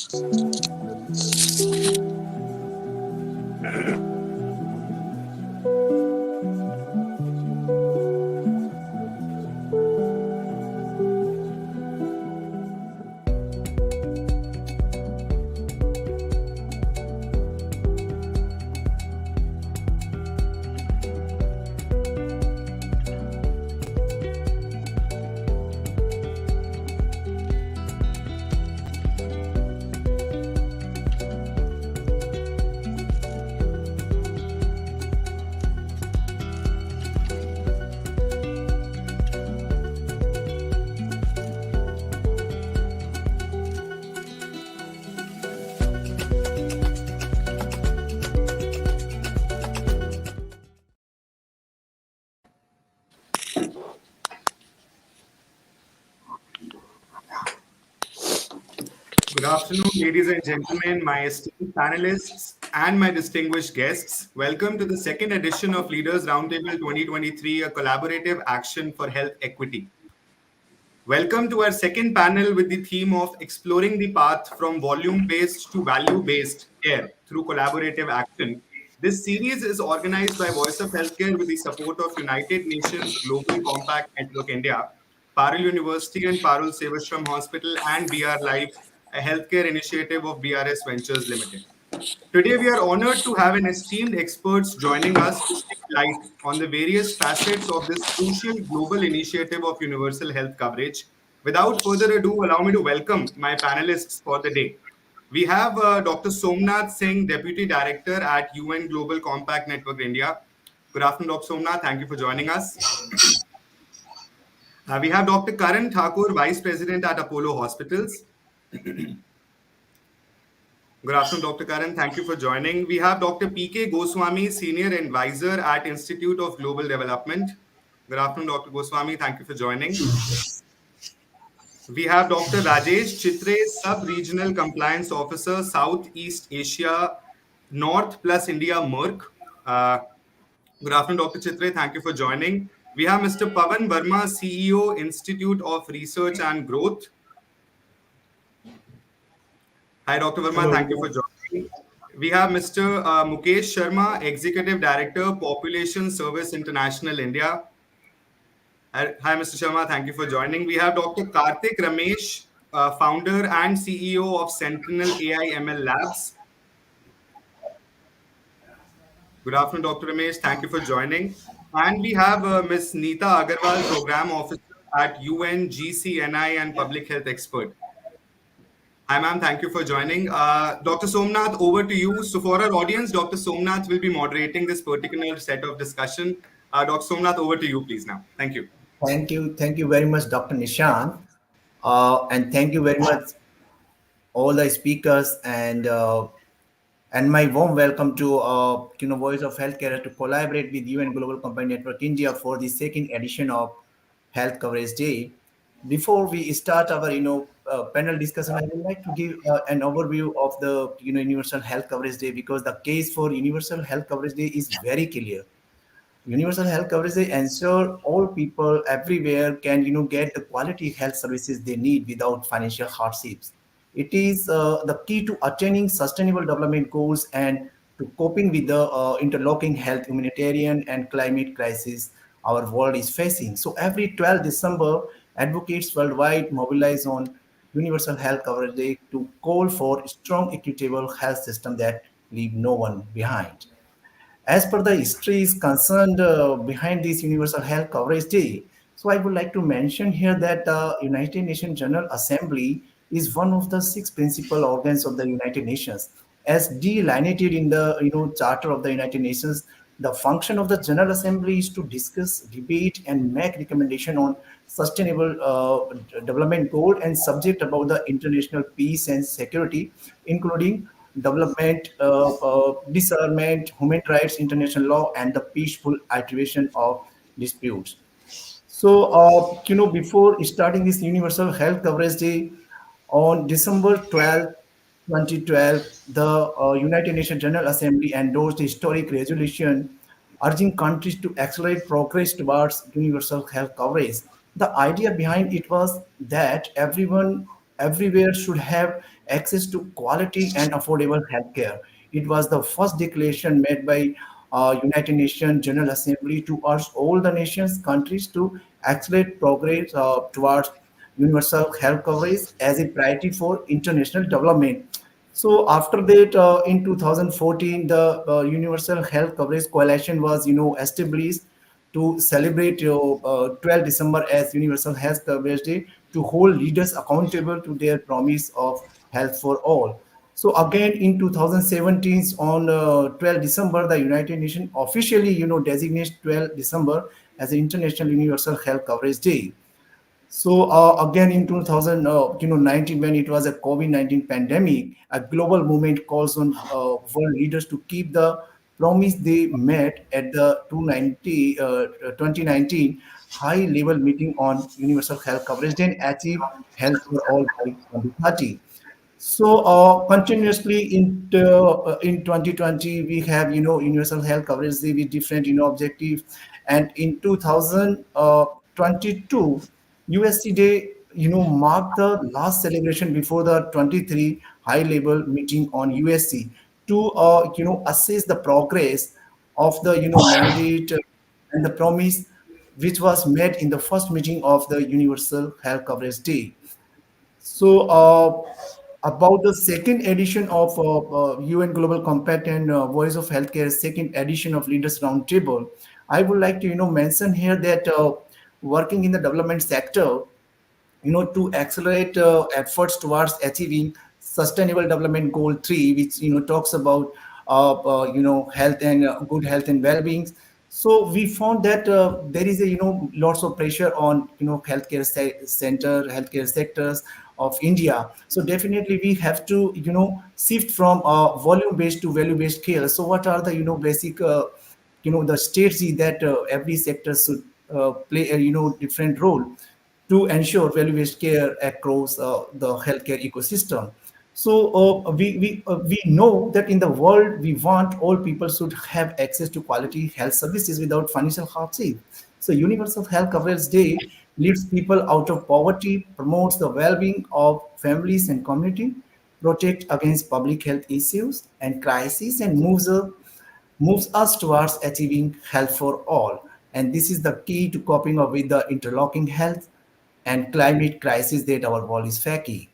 Good afternoon, ladies and gentlemen, my esteemed panelists, and my distinguished guests. Welcome to the second edition of Leaders Roundtable 2023, a collaborative action for health equity. Welcome to our second panel with the theme of exploring the path from volume-based to value-based care through collaborative action. This series is organized by Voice of Healthcare with the support of United Nations Global Compact Network India, Parul University and Parul Sevashram Hospital, and BR Life, a healthcare initiative of BRS Ventures Limited. Today, we are honored to have an esteemed experts joining us to shed light on the various facets of this crucial global initiative of universal health coverage. Without further ado, allow me to welcome my panelists for the day. We have Dr. Somnath Singh, Deputy Director at UN Global Compact Network India. Good afternoon, Dr. Somnath. Thank you for joining us. We have Dr. Karan Thakur, Vice President at Apollo Hospitals. Good afternoon, Dr. Karan. Thank you for joining. We have Dr. P.K. Goswami, Senior Advisor at Institute of Global Development. Good afternoon, Dr. Goswami. Thank you for joining. We have Dr. Rajesh, Chitre, Sub-Regional Compliance Officer, Southeast Asia, North plus India, MERCK. Good afternoon, Dr. Chitre. Thank you for joining. We have Mr. Pawan Varma, CEO, Institute of Research and Growth. Hi, Dr. Varma. Hello. Thank you for joining. We have Mr. Mukesh Sharma, Executive Director, Population Service International India. Hi, Mr. Sharma. Thank you for joining. We have Dr. Karthik Ramesh, Founder and CEO of Sentinel AI ML Labs. Good afternoon, Dr. Ramesh. Thank you for joining. And we have Ms. Neeta Agarwal, Program Officer at UNGCNI and Public Health Expert. Hi, ma'am. Thank you for joining. Dr. Somnath, over to you. So for our audience, Dr. Somnath will be moderating this particular set of discussion. Dr. Somnath, over to you, please now. Thank you. Thank you very much, Dr. Nishant, and thank you very much all the speakers and my warm welcome to Voice of Healthcare to collaborate with UN Global Compact Network India for the second edition of Health Coverage Day. Before we start our panel discussion, I would like to give an overview of the Universal Health Coverage Day, because the case for Universal Health Coverage Day is very clear. Universal health coverage, they ensure all people everywhere can get the quality health services they need without financial hardships. It is the key to attaining sustainable development goals and to coping with the interlocking health, humanitarian, and climate crisis our world is facing. So every 12 December, advocates worldwide mobilize on Universal Health Coverage Day to call for a strong, equitable health system that leave no one behind. As per the history is concerned behind this Universal Health Coverage Day, so I would like to mention here that the United Nations General Assembly is one of the six principal organs of the United Nations. As delineated in the Charter of the United Nations, the function of the General Assembly is to discuss, debate, and make recommendation on sustainable development goal and subject about the international peace and security, including development, disarmament, human rights, international law, and the peaceful arbitration of disputes. So, before starting this Universal Health Coverage Day, on December 12th, 2012, the United Nations General Assembly endorsed a historic resolution urging countries to accelerate progress towards universal health coverage. The idea behind it was that everyone everywhere should have access to quality and affordable healthcare. It was the first declaration made by United Nations General Assembly to urge all the nations countries to accelerate progress towards universal health coverage as a priority for international development. So after that, in 2014, the Universal Health Coverage Coalition was, established to celebrate 12 December as Universal Health Coverage Day to hold leaders accountable to their promise of health for all. So again, in 2017, on 12 December, the United Nations officially, designates 12 December as the International Universal Health Coverage Day. So again in 2019, when it was a COVID-19 pandemic, a global movement calls on world leaders to keep the promise they made at the 2019 high-level meeting on universal health coverage and achieve health for all by 2030. So continuously in 2020 we have universal health coverage with different objectives, and in 2022 USC Day marked the last celebration before the 23 high level meeting on USC to assess the progress of the mandate and the promise which was made in the first meeting of the universal health coverage day. So, about the second edition of UN Global Compact and Voice of Healthcare, second edition of Leaders Roundtable, I would like to mention here that working in the development sector, to accelerate efforts towards achieving sustainable development goal 3, which talks about health and good health and well-being. So we found that there is a lots of pressure on healthcare healthcare sectors of India. So definitely we have to shift from volume based to value based care. So what are the basic the strategy that every sector should play a different role to ensure value-based care across the healthcare ecosystem. So we know that in the world we want all people should have access to quality health services without financial hardship. So Universal Health Coverage Day lifts people out of poverty, promotes the well-being of families and community, protect against public health issues and crises, and moves us towards achieving health for all. And this is the key to coping up with the interlocking health and climate crisis that our world is facing.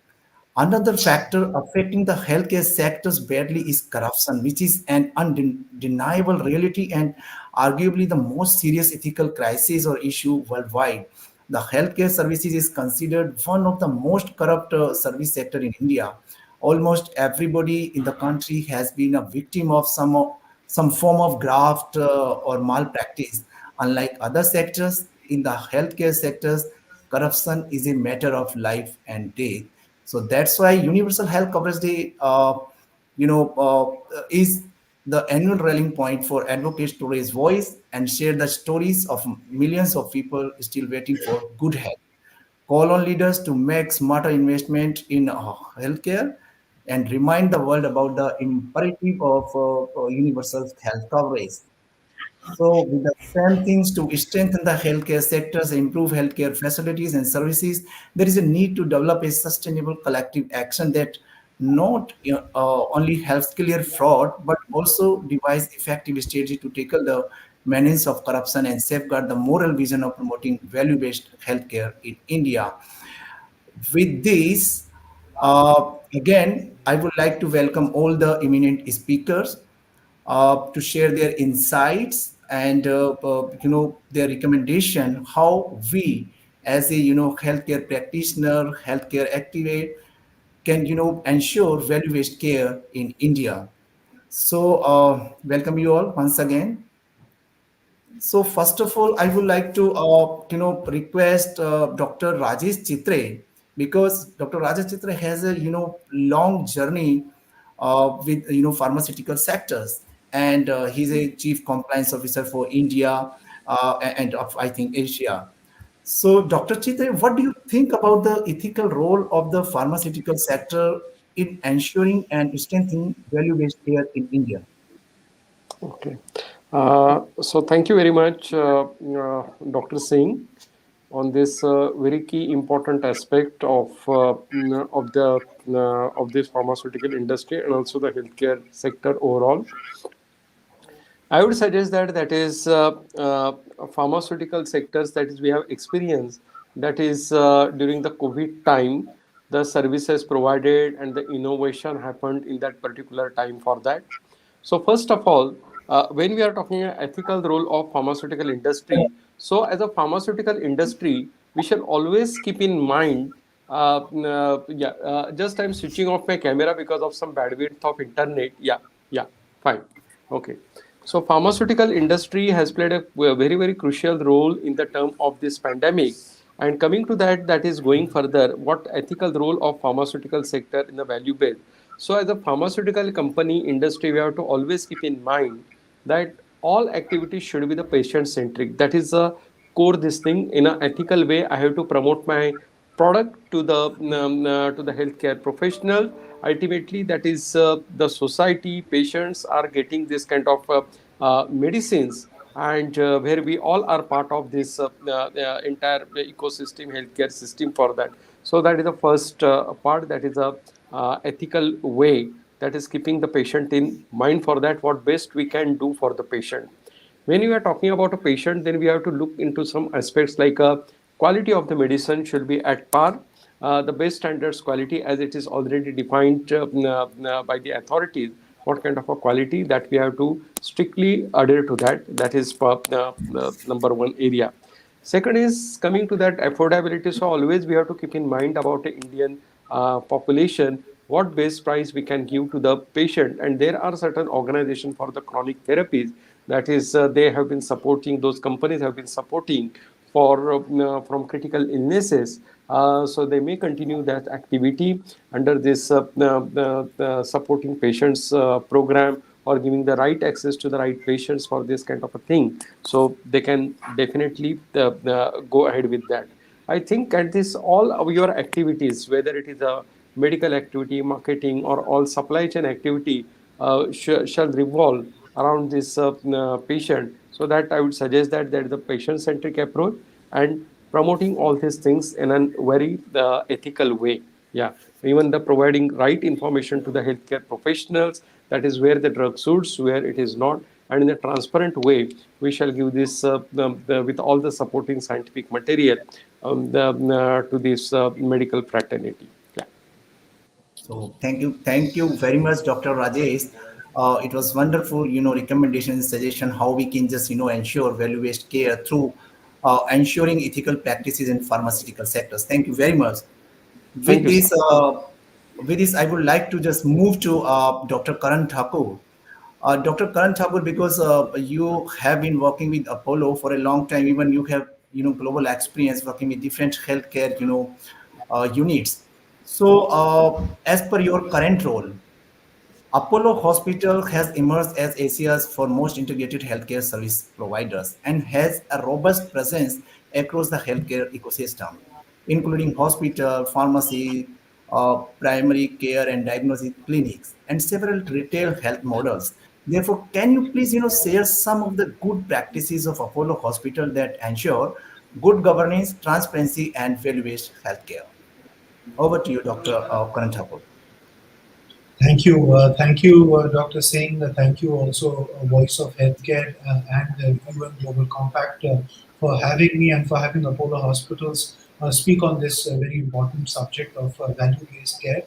Another factor affecting the healthcare sectors badly is corruption, which is an undeniable reality and arguably the most serious ethical crisis or issue worldwide. The healthcare services is considered one of the most corrupt service sector in India. Almost everybody in the country has been a victim of some form of graft or malpractice. Unlike other sectors, in the healthcare sectors, corruption is a matter of life and death. So that's why Universal Health Coverage Day, is the annual rallying point for advocates to raise voice and share the stories of millions of people still waiting for good health. Call on leaders to make smarter investment in healthcare and remind the world about the imperative of universal health coverage. So, with the same things to strengthen the healthcare sectors, improve healthcare facilities and services, there is a need to develop a sustainable collective action that not only helps clear fraud, but also devise effective strategy to tackle the menace of corruption and safeguard the moral vision of promoting value-based healthcare in India. With this, again, I would like to welcome all the eminent speakers to share their insights and their recommendation how we as a healthcare practitioner, healthcare activist can ensure value-based care in India. So welcome you all once again. So first of all, I would like to request Dr. Rajesh Chitre, because Dr. Rajesh Chitre has a long journey with pharmaceutical sectors, and he's a chief compliance officer for India and of I think Asia. So Dr. Chitre, what do you think about the ethical role of the pharmaceutical sector in ensuring and strengthening value-based care in India? Okay. So thank you very much, Dr. Singh. on this very key important aspect of this pharmaceutical industry and also the healthcare sector overall. I would suggest that pharmaceutical sectors that is we have experienced, that is during the COVID time, the services provided and the innovation happened in that particular time for that. So first of all, when we are talking ethical role of pharmaceutical industry, so as a pharmaceutical industry, we shall always keep in mind. Just I'm switching off my camera because of some bandwidth of internet. Yeah, fine. Okay. So pharmaceutical industry has played a very, very crucial role in the term of this pandemic. And coming to that, that is going further, what ethical role of pharmaceutical sector in the value base. So as a pharmaceutical company industry, we have to always keep in mind that all activities should be the patient centric. That is a core this thing. In an ethical way, I have to promote my product to the healthcare professional. Ultimately, that is the society patients are getting this kind of medicines, and where we all are part of this entire ecosystem healthcare system for that. So that is the first part, that is a ethical way, that is keeping the patient in mind for that, what best we can do for the patient. When you are talking about a patient, then we have to look into some aspects like quality of the medicine should be at par, the best standards quality as it is already defined by the authorities. What kind of a quality that we have to strictly adhere to that. That is number one area. Second is coming to that affordability. So always we have to keep in mind about the Indian population, what best price we can give to the patient. And there are certain organizations for the chronic therapies, that is they have been supporting, those companies have been supporting for from critical illnesses. So they may continue that activity under this supporting patients program, or giving the right access to the right patients for this kind of a thing. So they can definitely go ahead with that. I think at this, all of your activities, whether it is a medical activity, marketing, or all supply chain activity, shall revolve around this patient. So that I would suggest that that is the patient-centric approach, and promoting all these things in a very ethical way. Yeah, even the providing right information to the healthcare professionals. That is where the drug suits, where it is not, and in a transparent way, we shall give this with all the supporting scientific material to this medical fraternity. Yeah. So thank you very much, Dr. Rajesh. It was wonderful, recommendations, suggestion how we can just ensure value-based care through ensuring ethical practices in pharmaceutical sectors. Thank you very much. Thank With you, sir. this, I would like to just move to Dr. Karan Thakur. Dr. Karan Thakur, because you have been working with Apollo for a long time, even you have global experience working with different healthcare units. So, as per your current role, Apollo Hospital has emerged as Asia's foremost integrated healthcare service providers and has a robust presence across the healthcare ecosystem, including hospital, pharmacy, primary care and diagnostic clinics, and several retail health models. Therefore, can you please, share some of the good practices of Apollo Hospital that ensure good governance, transparency, and value-based healthcare? Over to you, Dr. Karan Thakur. Thank you, Dr. Singh. Thank you also, Voice of Healthcare and UN Global Compact for having me and for having Apollo Hospitals speak on this very important subject of value-based care.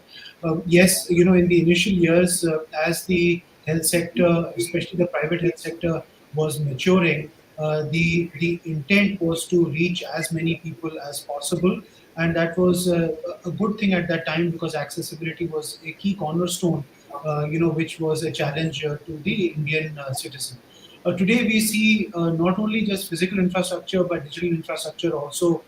Yes, in the initial years, as the health sector, especially the private health sector, was maturing, the intent was to reach as many people as possible, and that was a good thing at that time because accessibility was a key cornerstone, which was a challenge to the Indian citizen. Today we see not only just physical infrastructure but digital infrastructure also,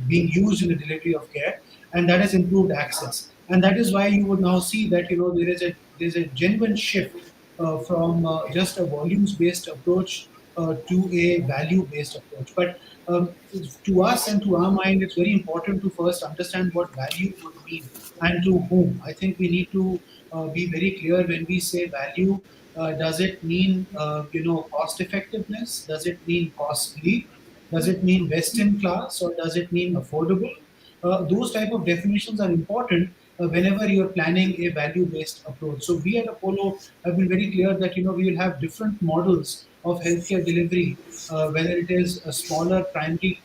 being used in the delivery of care, and that has improved access. And that is why you would now see that there is a genuine shift from just a volumes-based approach to a value-based approach. But to us and to our mind, it's very important to first understand what value would mean and to whom. I think we need to be very clear when we say value. Does it mean cost effectiveness? Does it mean costly? Does it mean Western class or does it mean affordable? Those type of definitions are important whenever you're planning a value-based approach. So we at Apollo have been very clear that we will have different models of healthcare delivery, whether it is a smaller primary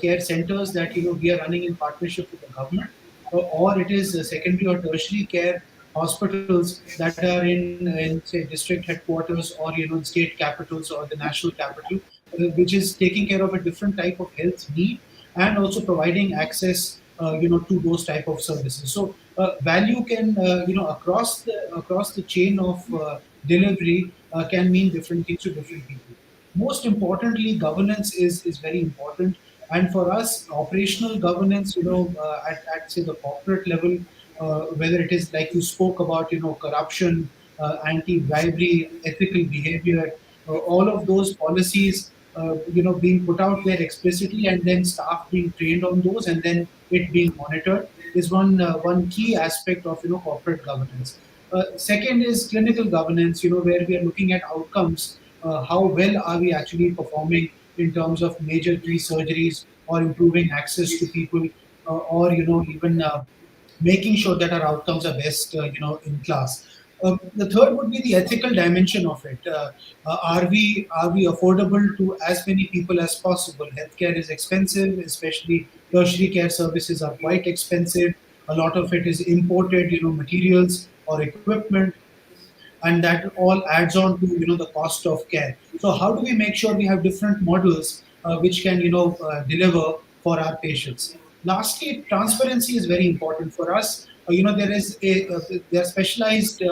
care centers that we are running in partnership with the government, or it is secondary or tertiary care hospitals that are in say district headquarters or in state capitals or the national capital, which is taking care of a different type of health need and also providing access to those type of services. So value can across the chain of delivery can mean different things to different people. Most importantly, governance is very important. And for us, operational governance, at say the corporate level, whether it is like you spoke about, corruption, anti-bribery, ethical behavior, all of those policies, being put out there explicitly, and then staff being trained on those, and then it being monitored is one key aspect of corporate governance. Second is clinical governance, where we are looking at outcomes. How well are we actually performing in terms of major pre-surgeries or improving access to people, or even making sure that our outcomes are best, in class. The third would be the ethical dimension of it. Are we affordable to as many people as possible? Healthcare is expensive, especially tertiary care services are quite expensive. A lot of it is imported, materials or equipment, and that all adds on to the cost of care. So how do we make sure we have different models which can deliver for our patients? Lastly, transparency is very important for us. There are specialized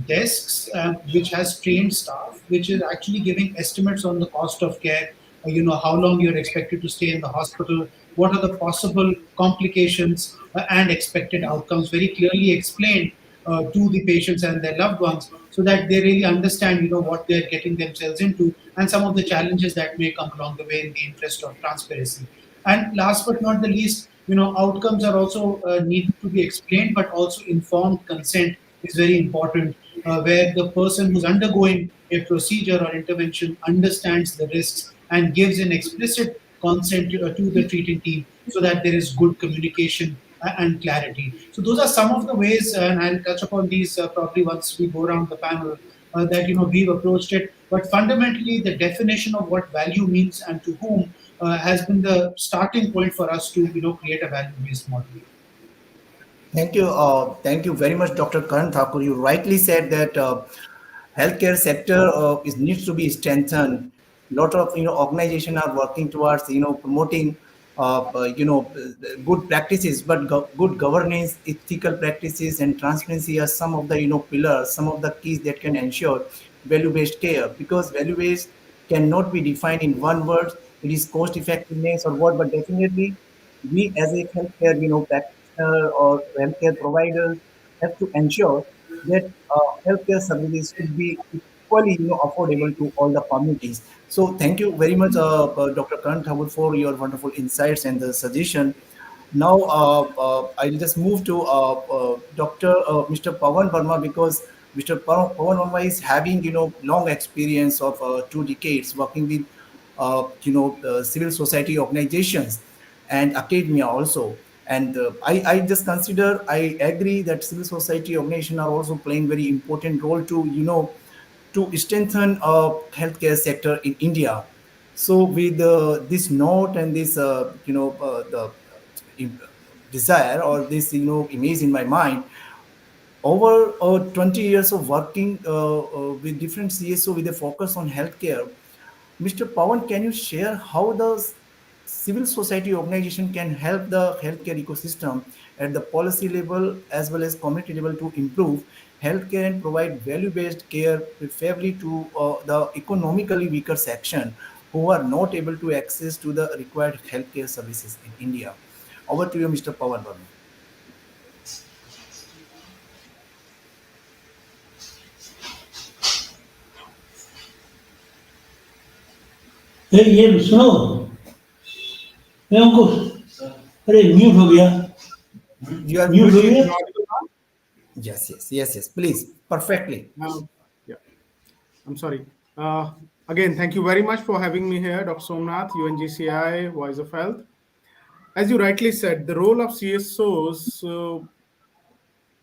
desks which has trained staff, which is actually giving estimates on the cost of care. How long you're expected to stay in the hospital, what are the possible complications and expected outcomes, very clearly explained to the patients and their loved ones, so that they really understand what they're getting themselves into and some of the challenges that may come along the way in the interest of transparency. And last but not the least, outcomes are also need to be explained, but also informed consent is very important, where the person who's undergoing a procedure or intervention understands the risks and gives an explicit consent to the treating team, so that there is good communication and clarity. So those are some of the ways, and I'll touch upon these probably once we go around the panel, that we've approached it. But fundamentally, the definition of what value means and to whom has been the starting point for us to create a value-based model. Thank you very much, Dr. Karan Thakur. You rightly said that healthcare sector needs to be strengthened. Lot of organization are working towards promoting good practices, but good governance, ethical practices, and transparency are some of the pillars, some of the keys that can ensure value-based care. Because value-based cannot be defined in one word. It is cost effectiveness or what, but definitely we as a healthcare practitioner or healthcare providers have to ensure that healthcare services should be equally affordable to all the communities. So thank you very much, Dr. Karan Thakur, for your wonderful insights and the suggestion. Now I'll just move to Mr. Pawan Varma, because Mr. Pawan Varma is having long experience of 2 decades working with civil society organizations and academia also. And I just consider, I agree that civil society organizations are also playing very important role to to strengthen healthcare sector in India. So with this note and this the im- desire or this image in my mind, over 20 years of working with different CSO with a focus on healthcare, Mr. Pawan, can you share how the civil society organization can help the healthcare ecosystem at the policy level as well as community level to improve healthcare and provide value-based care, preferably to the economically weaker section who are not able to access to the required healthcare services in India? Over to you, Mr. Pawan Varma. ये सुनो, मैं अंकुश, अरे mute हो गया, You are mute हो muted. गया। Yes, yes, yes, yes. Please, perfectly. Yeah. I'm sorry. Again, thank you very much for having me here, Dr. Somnath, UNGCI, Voice of Health. As you rightly said, the role of CSOs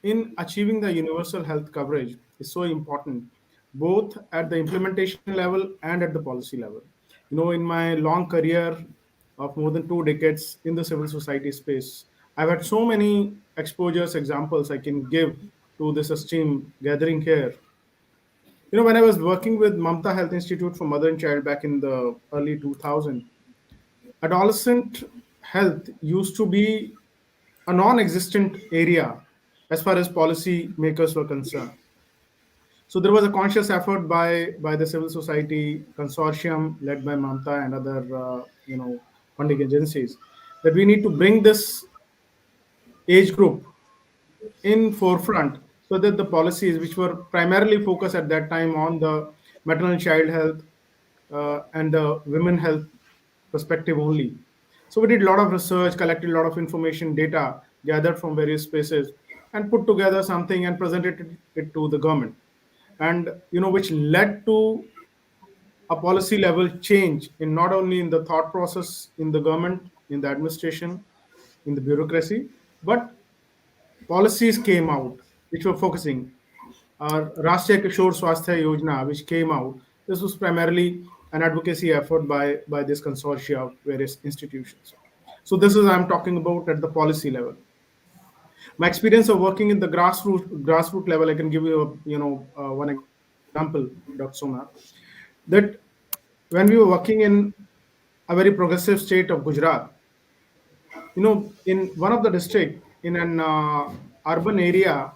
in achieving the universal health coverage is so important, both at the implementation level and at the policy level. In my long career of more than 2 decades in the civil society space, I've had so many exposures, examples I can give to this esteemed gathering here. When I was working with Mamta Health Institute for Mother and Child back in the early 2000, adolescent health used to be a non-existent area as far as policy makers were concerned. So there was a conscious effort by the civil society consortium led by Mamta and other funding agencies that we need to bring this age group in forefront so that the policies which were primarily focused at that time on the maternal child health and the women health perspective only. So we did a lot of research, collected a lot of information, data gathered from various spaces, and put together something and presented it to the government. And which led to a policy level change in not only in the thought process in the government, in the administration, in the bureaucracy, but policies came out which were focusing. Rashtriya Kishore Swasthya Yojana, which came out, this was primarily an advocacy effort by this consortia of various institutions. So this is I'm talking about at the policy level. My experience of working in the grassroots level, I can give you one example, Dr. Somnath, that when we were working in a very progressive state of Gujarat, in one of the district in an urban area,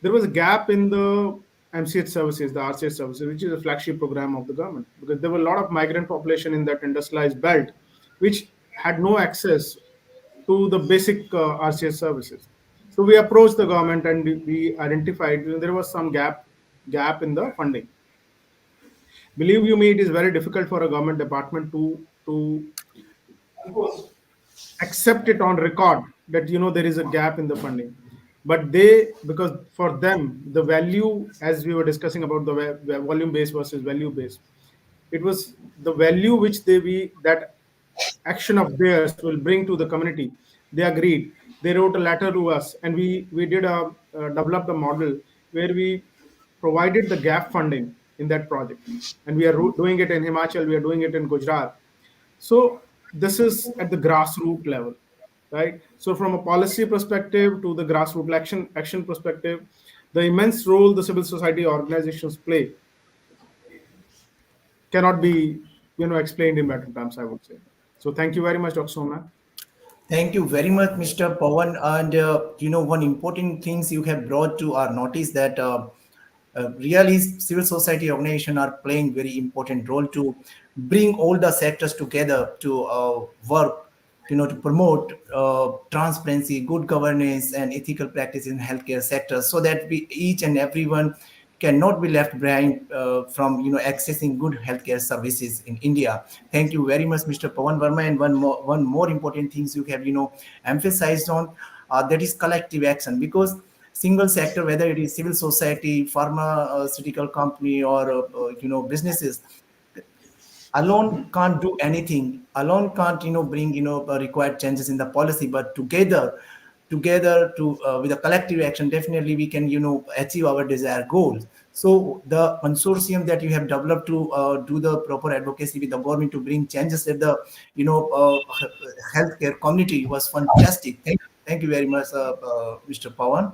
there was a gap in the MCH services, the RCH services, which is a flagship program of the government, because there were a lot of migrant population in that industrialized belt, which had no access to the basic RCH services. So we approached the government and we identified there was some gap in the funding. Believe you me, it is very difficult for a government department to accept it on record that there is a gap in the funding, but because for them the value, as we were discussing about the volume based versus value based, it was the value which that action of theirs will bring to the community. They agreed, they wrote a letter to us, and we did developed a model where we provided the gap funding in that project, and we are doing it in Himachal, we are doing it in Gujarat. So this is at the grassroots level, right? So from a policy perspective to the grassroots action perspective, the immense role the civil society organizations play cannot be explained in better terms, I would say. So thank you very much, Dr. Somnath. Thank you very much, Mr. Pawan. And one important things you have brought to our notice that really civil society organization are playing very important role to bring all the sectors together to work, to promote transparency, good governance, and ethical practice in healthcare sector, so that we each and everyone cannot be left behind from accessing good healthcare services in India. Thank you very much, Mr. Pawan Varma. And one more important things you have emphasized on, that is collective action, because single sector, whether it is civil society, pharmaceutical company, or businesses, alone can't do anything, alone can't bring required changes in the policy, but together to with a collective action, definitely we can achieve our desired goals. So the consortium that you have developed to do the proper advocacy with the government to bring changes at the healthcare community was fantastic. Thank you very much, Mr. Pawan.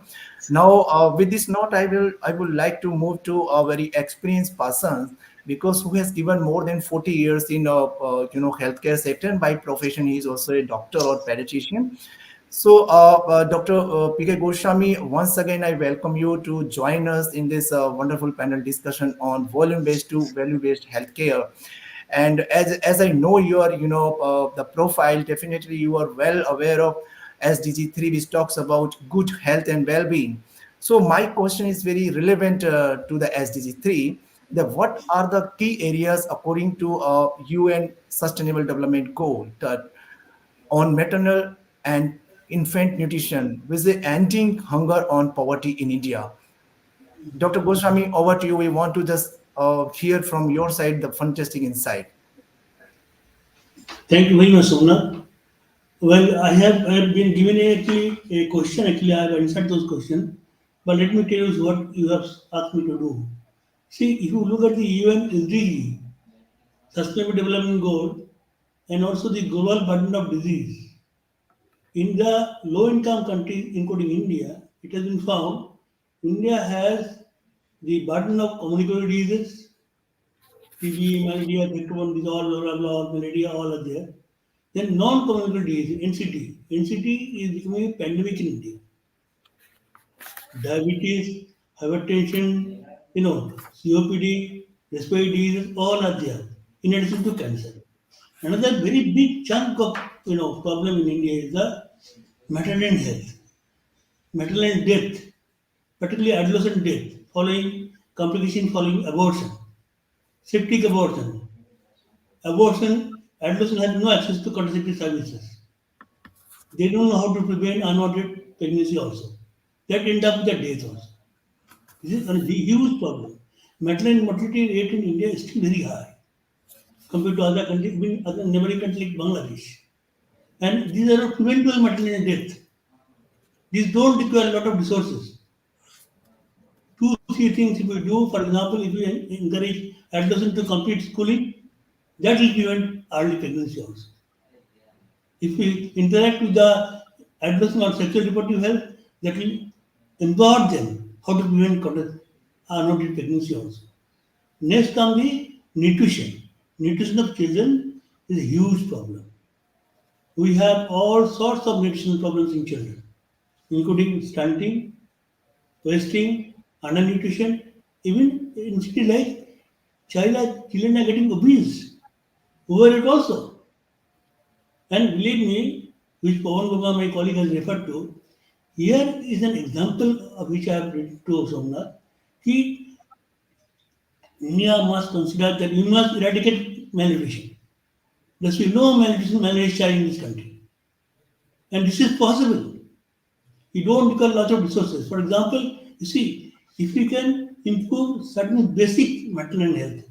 Now, with this note, I would like to move to a very experienced person, because who has given more than 40 years in healthcare sector, and by profession he is also a doctor or pediatrician. So, Dr. P.K. Goswami, once again, I welcome you to join us in this wonderful panel discussion on volume-based to value-based healthcare. And as I know your, the profile, definitely you are well aware of SDG 3, which talks about good health and well-being. So my question is very relevant to the SDG 3. What are the key areas according to UN Sustainable Development Goal on maternal and infant nutrition, with the ending hunger on poverty in India? Dr. Goswami, over to you. We want to just hear from your side the fantastic insight. Thank you very much, Somnath. Well, I have been given a question. Actually, I have answered those questions. But let me tell you what you have asked me to do. See, if you look at the UN SDG, Sustainable Development Goal, and also the global burden of disease, in the low-income countries, including India, it has been found India has the burden of communicable diseases, TB, malaria, vector-borne disease, all blah, blah, blah, malaria, all are there. Then non-communicable disease, NCT. NCT is becoming a pandemic in India. Diabetes, hypertension, COPD, respiratory diseases, all are there, in addition to cancer. Another very big chunk of problem in India is the maternal health, maternal death, particularly adolescent death, following complication following abortion, septic abortion. Abortion, adolescents have no access to contraceptive services. They don't know how to prevent unwanted pregnancy also. That end up with a death also. This is a huge problem. Maternal mortality rate in India is still very high compared to other countries, even other neighboring countries like Bangladesh. And these are preventable maternal death. These don't require a lot of resources. 2, 3 things if you do, for example, if you encourage adolescents to complete schooling, that will prevent early pregnancy also. If we interact with the adolescent on sexual reproductive health, that will empower them how to prevent unwanted pregnancy also. Next comes the nutrition. Nutrition of children is a huge problem. We have all sorts of nutritional problems in children, including stunting, wasting, undernutrition, even in cities like China, children are getting obese, overweight also. And believe me, which Pawan, my colleague, has referred to, here is an example of which I have read to Somnath. India must consider that we must eradicate malnutrition. There should be no malnutrition child in this country. And this is possible. You don't require a lot of resources. For example, you see, if you can improve certain basic maternal health.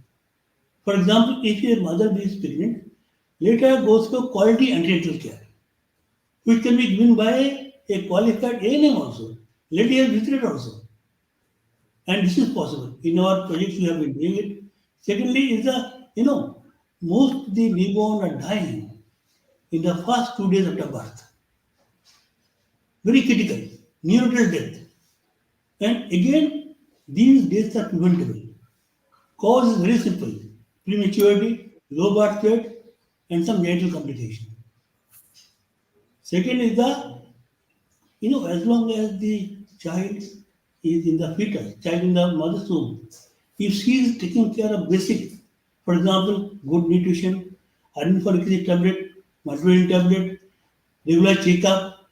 For example, if your mother is pregnant, let her go through quality antenatal care, which can be given by a qualified A&M also. Let her visit it also. And this is possible. In our projects, we have been doing it. Secondly, is most of the newborn are dying in the first 2 days after birth. Very critical, neonatal death. And again, these deaths are preventable. Cause is very simple: prematurity, low birth weight, and some genital complication. Second is as long as the child is in the fetus, child in the mother's womb, if she is taking care of basic, for example, good nutrition, iron folic acid tablet, multivitamin tablet, regular checkup,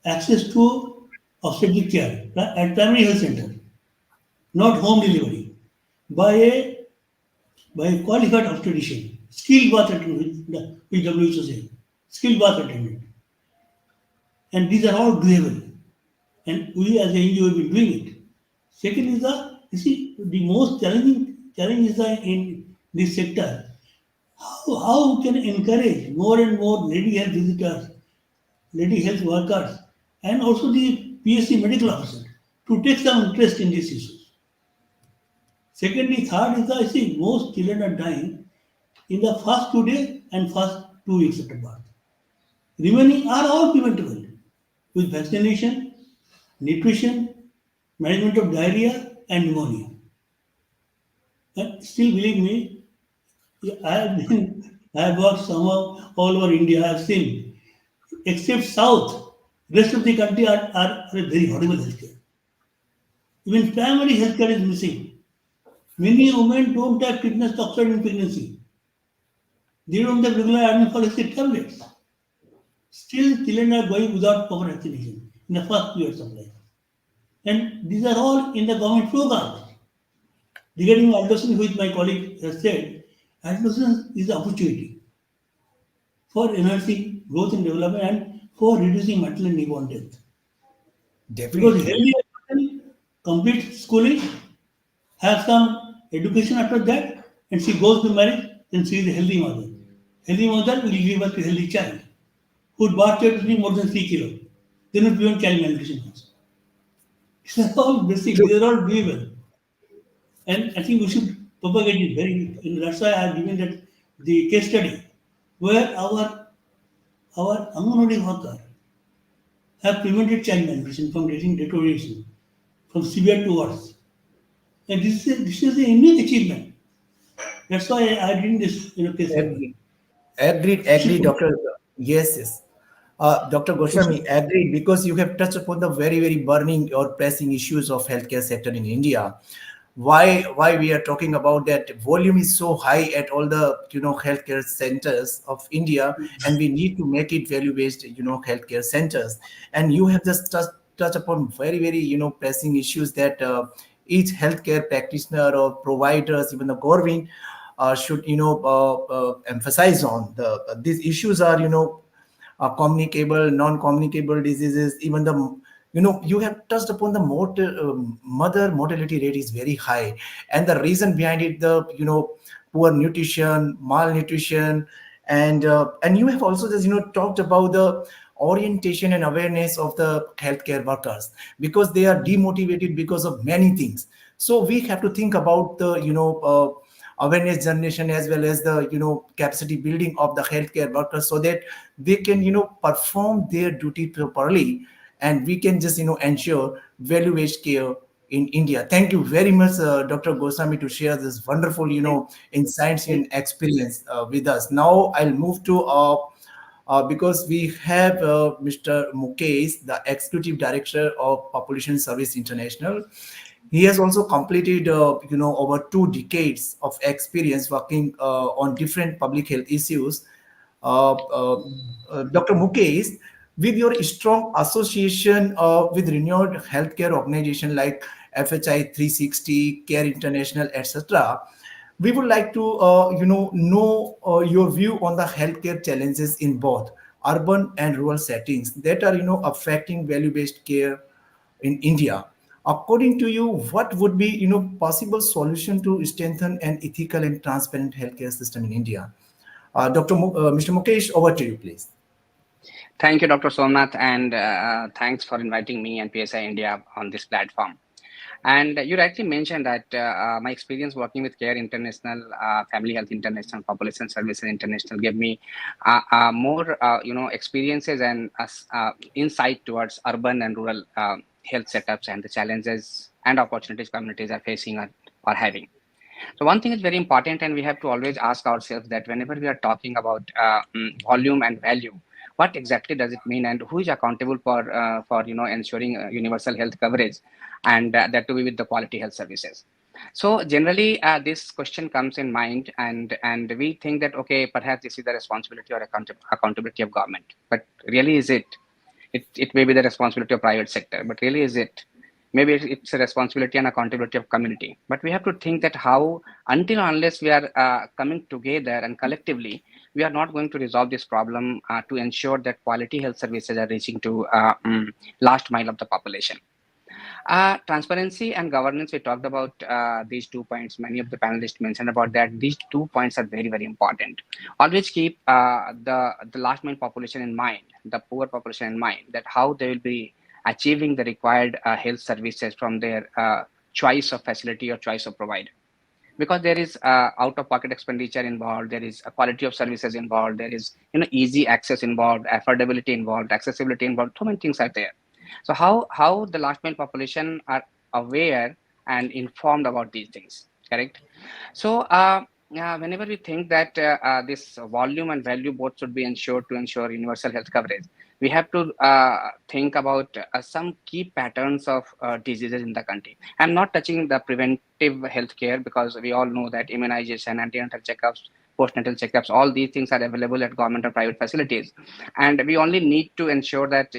access to obstetric care at primary health center, not home delivery, by a qualified obstetrician, skilled birth attendant, which WHO says, skilled birth attendant. And these are all doable. And we as an NGO have been doing it. Second is the most challenge is in this sector. How we can encourage more and more lady health visitors, lady health workers, and also the PSC medical officer to take some interest in these issues. Secondly, third is most children are dying in the first 2 days and first 2 weeks after birth. Remaining are all preventable with vaccination, nutrition, management of diarrhea and pneumonia. And still, believe me, I have worked somehow all over India. I have seen, except South, rest of the country are very horrible healthcare. Even primary healthcare is missing. Many women don't have tetanus toxoid in pregnancy. They don't have regular iron folic acid tablets. Still, children are going without proper vaccination in the first 2 years of life. And these are all in the government programs. Regarding adolescence, which my colleague has said, adolescence is an opportunity for enhancing growth and development and for reducing maternal and newborn death. Because Definitely. healthy adolescents complete schooling, have some education after that, and she goes to marriage, then she is a healthy mother. Healthy mother will give birth to a healthy child, whose birth rate will be more than 3 kilos. Then will prevent child malnutrition also. These are all basic, these are all doable. And I think we should propagate it very, and that's why I have given that the case study where our Anganwadi worker have prevented child malnutrition from getting deterioration from severe to worse. And this is a unique achievement. That's why I did this case study. Agree. Agreed, We should agreed, Doctor. Yes, yes. Dr. we should- Goswami, agreed, because you have touched upon the very, very burning or pressing issues of healthcare sector in India. Why we are talking about that? Volume is so high at all the healthcare centers of India, and we need to make it value based healthcare centers. And you have just touched upon very, very pressing issues that each healthcare practitioner or providers, even the government, should emphasize on. These issues are communicable, non-communicable diseases. Even the you have touched upon the mother mortality rate is very high, and the reason behind it, the poor nutrition, malnutrition, and you have also just talked about the orientation and awareness of the healthcare workers, because they are demotivated because of many things. So we have to think about the awareness generation, as well as the capacity building of the healthcare workers, so that they can perform their duty properly, and we can just ensure value based care in India. Thank you very much, Dr. Goswami, to share this wonderful insights and experience with us. Now I'll move to because we have Mr. Mukesh, the Executive Director of Population Service International. He has also completed, over 2 decades of experience working on different public health issues. Dr. Mukesh, with your strong association with renowned healthcare organization like FHI 360, Care International, etc., we would like to, know your view on the healthcare challenges in both urban and rural settings that are, affecting value-based care in India. According to you, what would be, possible solution to strengthen an ethical and transparent healthcare system in India? Mr. Mukesh, over to you, please. Thank you, Dr. Somnath, and thanks for inviting me and PSI India on this platform. And you rightly mentioned that my experience working with Care International, Family Health International, Population Services International gave me more, experiences and insight towards urban and rural health setups and the challenges and opportunities communities are facing or having. So one thing is very important, and we have to always ask ourselves that whenever we are talking about volume and value, what exactly does it mean, and who is accountable for ensuring universal health coverage, and that to be with the quality health services. So generally, this question comes in mind, and we think that okay, perhaps this is the responsibility or accountability of government, but really is it? It may be the responsibility of private sector, but really is it? Maybe it's a responsibility and accountability of community. But we have to think that how, until unless we are coming together and collectively, we are not going to resolve this problem to ensure that quality health services are reaching to last mile of the population. Transparency and governance, we talked about these 2 points. Many of the panelists mentioned about that. These 2 points are very, very important. Always keep the last mile population in mind, the poor population in mind, that how they will be achieving the required health services from their choice of facility or choice of provider. Because there is out-of-pocket expenditure involved, there is a quality of services involved, there is easy access involved, affordability involved, accessibility involved. So many things are there. So how the last mile population are aware and informed about these things, correct? So whenever we think that this volume and value both should be ensured to ensure universal health coverage, we have to think about some key patterns of diseases in the country. I'm not touching the preventive healthcare, because we all know that immunization, antenatal checkups, postnatal checkups, all these things are available at government or private facilities. And we only need to ensure that,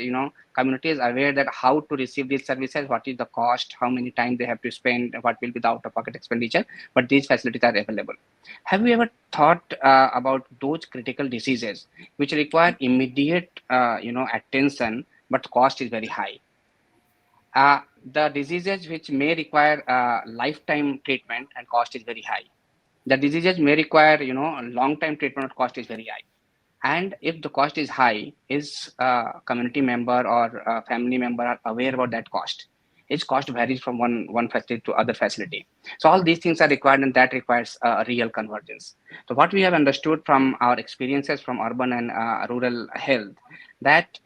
community is aware that how to receive these services, what is the cost, how many time they have to spend, what will be the out-of-pocket expenditure, but these facilities are available. Have you ever thought about those critical diseases which require immediate, attention, but cost is very high? the diseases which may require lifetime treatment and cost is very high. The diseases may require, long-time treatment, cost is very high. And if the cost is high, is a community member or a family member are aware about that cost? Its cost varies from one facility to other facility. So all these things are required, and that requires a real convergence. So what we have understood from our experiences from urban and rural health, that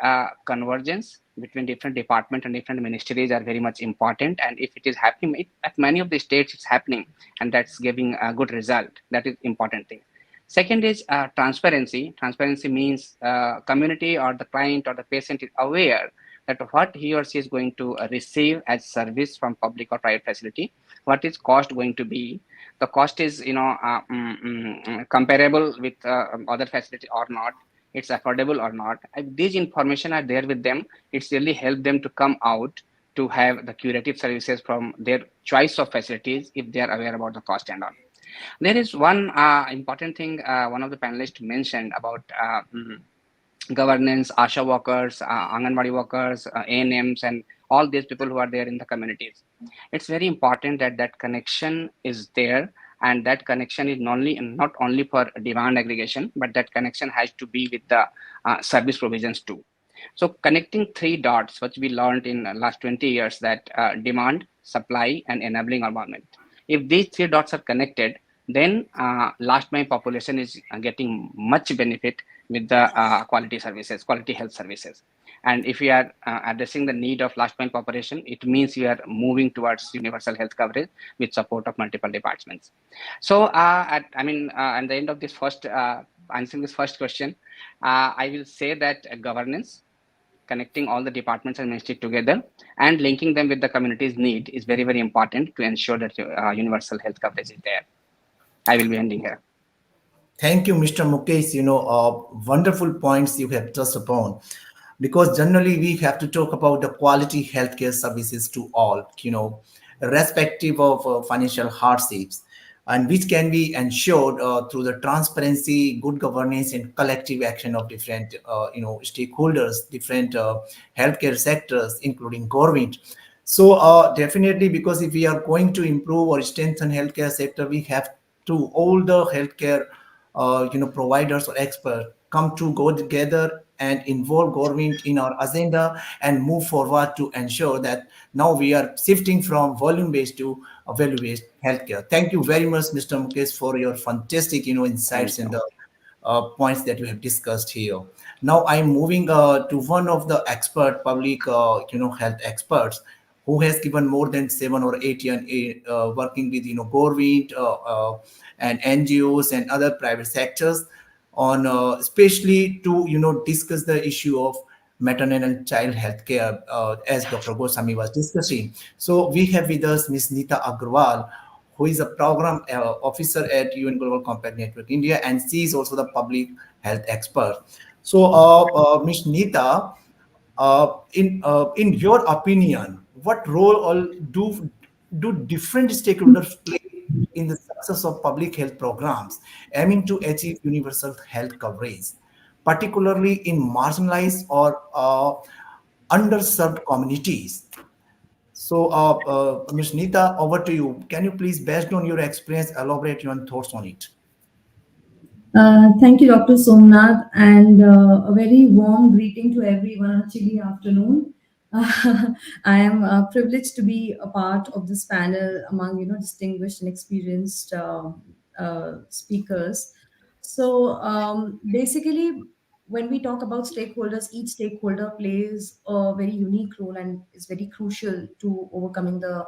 convergence between different departments and different ministries are very much important. And if it is happening, at many of the states it's happening, and that's giving a good result. That is important thing. Second is transparency. Transparency means community or the client or the patient is aware that what he or she is going to receive as service from public or private facility, what is cost going to be. The cost is, comparable with other facility or not. It's affordable or not. If these information are there with them, it's really help them to come out to have the curative services from their choice of facilities if they are aware about the cost and all. There is one important thing one of the panelists mentioned about governance, ASHA workers, Anganwadi workers, ANMs, and all these people who are there in the communities. It's very important that that connection is there, and that connection is not only for demand aggregation, but that connection has to be with the service provisions too. So connecting three dots, which we learned in the last 20 years, that demand, supply, and enabling environment. If these three dots are connected, then last mile population is getting much benefit with the quality services, quality health services. And if we are addressing the need of last mile population, it means we are moving towards universal health coverage with support of multiple departments. So, at the end of this first, answering this first question, I will say that governance, connecting all the departments and ministries together and linking them with the community's need is very, very important to ensure that universal health coverage is there. I will be ending here. Thank you, Mr. Mukesh. Wonderful points you have touched upon. Because generally we have to talk about the quality healthcare services to all, irrespective of financial hardships, and which can be ensured through the transparency, good governance, and collective action of different, stakeholders, different healthcare sectors, including government. So definitely, because if we are going to improve or strengthen healthcare sector, we have to all the healthcare, providers or experts come to go together and involve government in our agenda and move forward to ensure that now we are shifting from volume-based to value-based healthcare. Thank you very much, Mr. Mukesh, for your fantastic, insights and the points that you have discussed here. Now I'm moving to one of the expert public, health experts who has given more than 7 or 8 years working with, government and NGOs and other private sectors on especially to, discuss the issue of maternal and child health care, as Dr. Goswami was discussing. So we have with us Ms. Neeta Agrawal, who is a program officer at UN Global Compact Network India, and she is also the public health expert. So, Ms. Neeta, in your opinion, what role all do different stakeholders play in the success of public health programs aiming to achieve universal health coverage, particularly in marginalized or underserved communities? So, Ms. Neeta, over to you. Can you please, based on your experience, elaborate your thoughts on it? Thank you, Dr. Somnath, and a very warm greeting to everyone on a chilly afternoon. I am privileged to be a part of this panel among distinguished and experienced speakers. So basically, when we talk about stakeholders, each stakeholder plays a very unique role and is very crucial to overcoming the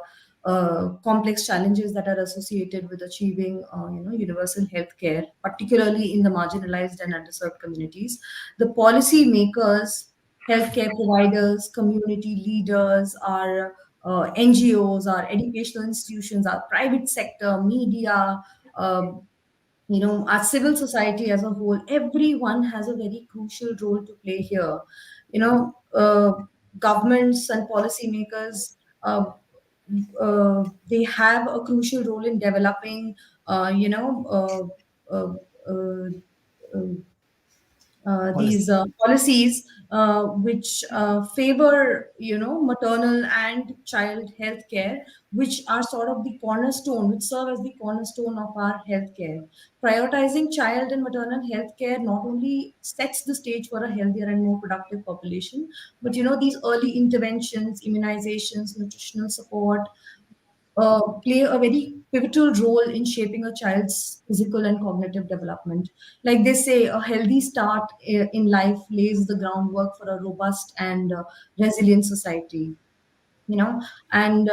complex challenges that are associated with achieving universal health care, particularly in the marginalized and underserved communities. The policy makers, healthcare providers, community leaders, our NGOs, our educational institutions, our private sector, media, um, our civil society as a whole, everyone has a very crucial role to play here. You know, governments and policymakers, uh, they have a crucial role in developing, uh, you know, uh, uh, uh, uh, these policies which favor, maternal and child health care, which are sort of the cornerstone, which serve as the cornerstone of our healthcare. Prioritizing child and maternal health care not only sets the stage for a healthier and more productive population, but these early interventions, immunizations, nutritional support, play a very pivotal role in shaping a child's physical and cognitive development. Like they say, a healthy start in life lays the groundwork for a robust and resilient society. And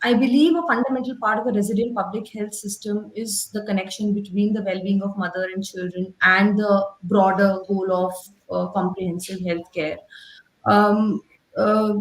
I believe a fundamental part of a resilient public health system is the connection between the well-being of mother and children and the broader goal of comprehensive health care. um, uh,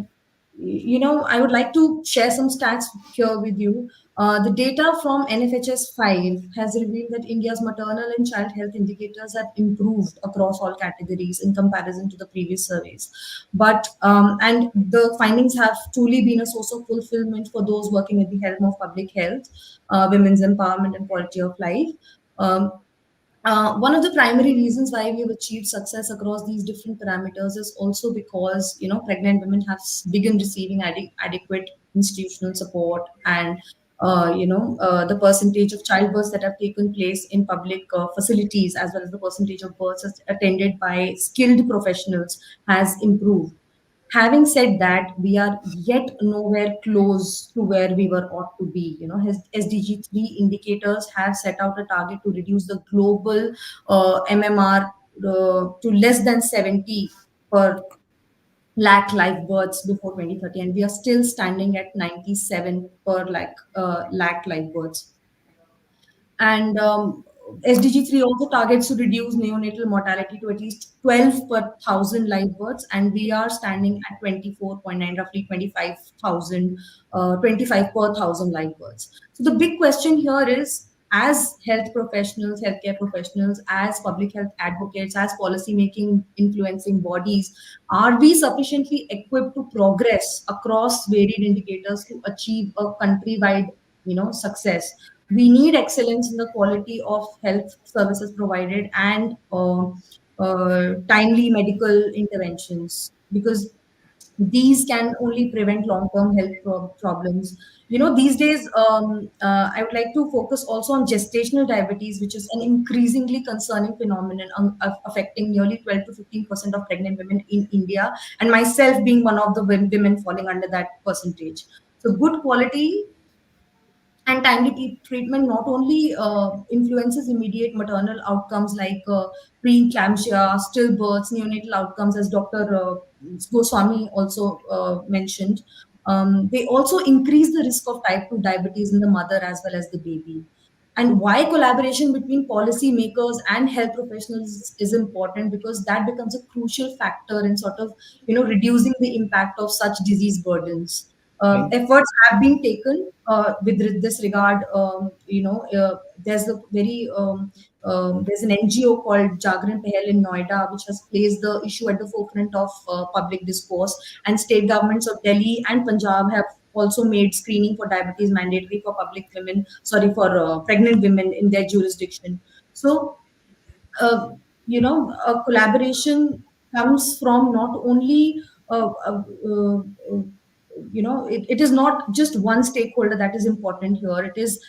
I would like to share some stats here with you. The data from NFHS 5 has revealed that India's maternal and child health indicators have improved across all categories in comparison to the previous surveys. And the findings have truly been a source of fulfillment for those working at the helm of public health, women's empowerment, and quality of life. Um, one of the primary reasons why we have achieved success across these different parameters is also because pregnant women have begun receiving adequate institutional support, and the percentage of childbirths that have taken place in public facilities, as well as the percentage of births attended by skilled professionals, has improved. Having said that, we are yet nowhere close to where we were ought to be. SDG 3 indicators have set out a target to reduce the global MMR to less than 70 per lakh live births before 2030, and we are still standing at 97 per lakh live births. And SDG 3 also targets to reduce neonatal mortality to at least 12 per thousand live births, and we are standing at 24.9, roughly 25,000, 25 per thousand live births. So the big question here is, as health professionals, healthcare professionals, as public health advocates, as policy making influencing bodies, are we sufficiently equipped to progress across varied indicators to achieve a countrywide, success? We need excellence in the quality of health services provided and timely medical interventions, because these can only prevent long-term health problems. These days, I would like to focus also on gestational diabetes, which is an increasingly concerning phenomenon affecting nearly 12 to 15% of pregnant women in India, and myself being one of the women falling under that percentage. So good quality and timely treatment not only influences immediate maternal outcomes like preeclampsia, stillbirths, neonatal outcomes, as Dr. Goswami also mentioned. They also increase the risk of type 2 diabetes in the mother as well as the baby. And why collaboration between policymakers and health professionals is important, because that becomes a crucial factor in sort of reducing the impact of such disease burdens. Efforts have been taken with this regard. There's a very there's an NGO called Jagran Pehel in Noida, which has placed the issue at the forefront of public discourse. And state governments of Delhi and Punjab have also made screening for diabetes mandatory for pregnant women in their jurisdiction. So a collaboration comes from not only it is not just one stakeholder that is important here. It is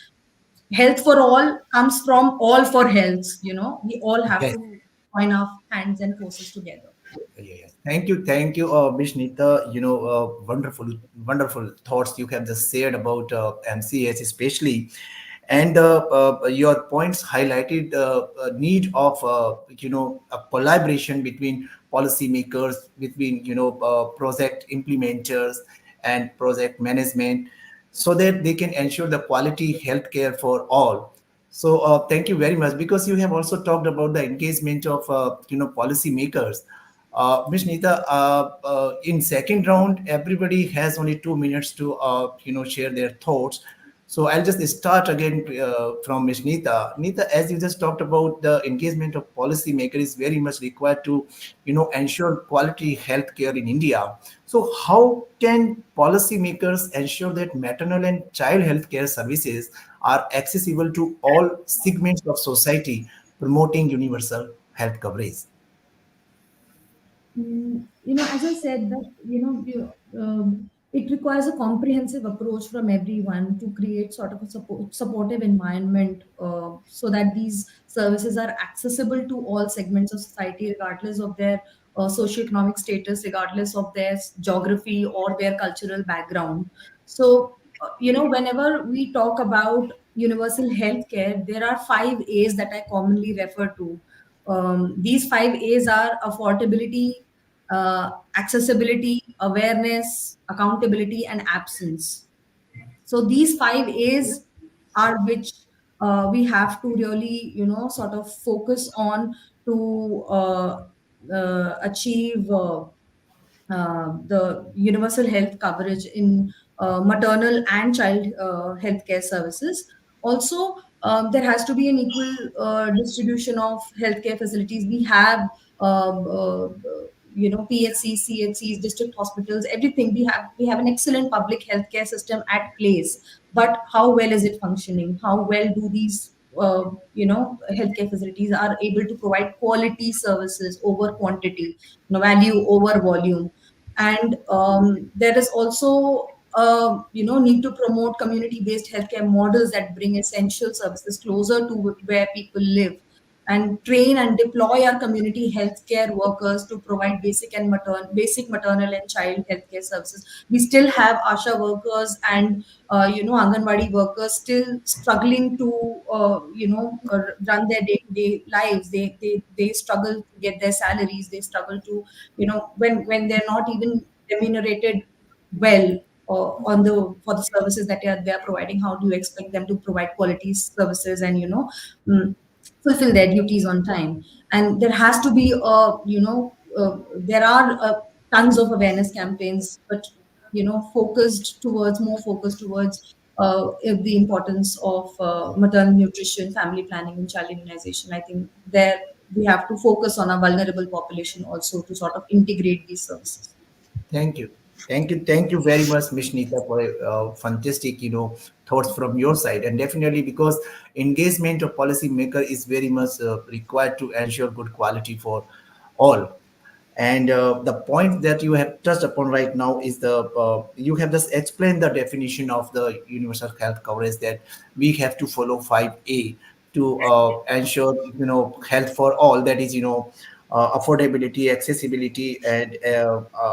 health for all comes from all for health. We all have Yes. to join our hands and forces together. Yes. Thank you, Miss Nita. Wonderful, wonderful thoughts you have just shared about MCS, especially, and your points highlighted need of a collaboration between policymakers, between project implementers and project management, so that they can ensure the quality healthcare for all. So thank you very much, because you have also talked about the engagement of policymakers. Ms. Nita, in second round, everybody has only 2 minutes to share their thoughts. So I'll just start again from Ms. Nita. Nita, as you just talked about, the engagement of policymakers is very much required to ensure quality healthcare in India. So how can policymakers ensure that maternal and child healthcare services are accessible to all segments of society, promoting universal health coverage? As I said, that it requires a comprehensive approach from everyone to create sort of a supportive environment, so that these services are accessible to all segments of society, regardless of their socioeconomic status, regardless of their geography or their cultural background. So, whenever we talk about universal healthcare, there are 5 A's that I commonly refer to. These 5 A's are affordability, accessibility, awareness, accountability, and absence. So these 5 A's are which we have to really, sort of focus on to achieve the universal health coverage in maternal and child healthcare services. Also, there has to be an equal distribution of healthcare facilities. We have, PHCs, CHCs, district hospitals, everything. We have an excellent public healthcare system at place. But how well is it functioning? How well do these healthcare facilities are able to provide quality services over quantity, value over volume? And there is also need to promote community-based healthcare models that bring essential services closer to where people live, and train and deploy our community healthcare workers to provide basic maternal and child healthcare services. We still have ASHA workers and Anganwadi workers still struggling to run their day-to-day lives. They struggle to get their salaries. They struggle to, when they're not even remunerated well on the for the services that they are providing. How do you expect them to provide quality services and mm, fulfill their duties on time? And there has to be there are tons of awareness campaigns, but more focused towards the importance of maternal nutrition, family planning, and child immunization. I think there we have to focus on a vulnerable population also to sort of integrate these services. Thank you. Thank you very much, Ms. Nita, for fantastic, thoughts from your side. And definitely because engagement of policymaker is very much required to ensure good quality for all. And the point that you have touched upon right now is you have just explained the definition of the universal health coverage, that we have to follow 5A to ensure health for all. That is affordability, accessibility, and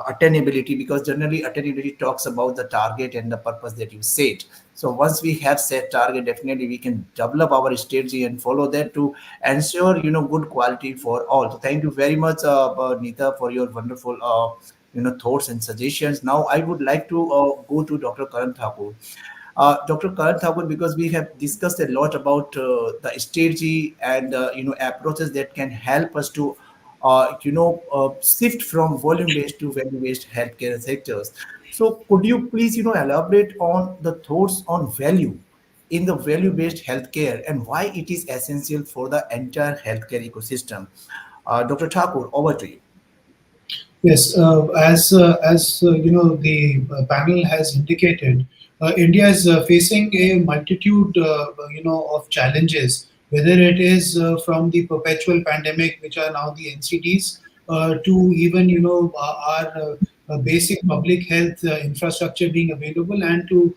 attainability. Because generally attainability talks about the target and the purpose that you set. So once we have set target, definitely we can develop our strategy and follow that to ensure good quality for all. So thank you very much, Nita, for your wonderful thoughts and suggestions. Now I would like to go to Dr. Karan Thakur. Dr. Karan Thakur, because we have discussed a lot about the strategy and approaches that can help us to shift from volume-based to value-based healthcare sectors. So could you please elaborate on the thoughts on value in the value-based healthcare and why it is essential for the entire healthcare ecosystem? Dr. Thakur, over to you. Yes, the panel has indicated, India is facing a multitude, of challenges. Whether it is from the perpetual pandemic, which are now the NCDs, to even our basic public health infrastructure being available, and to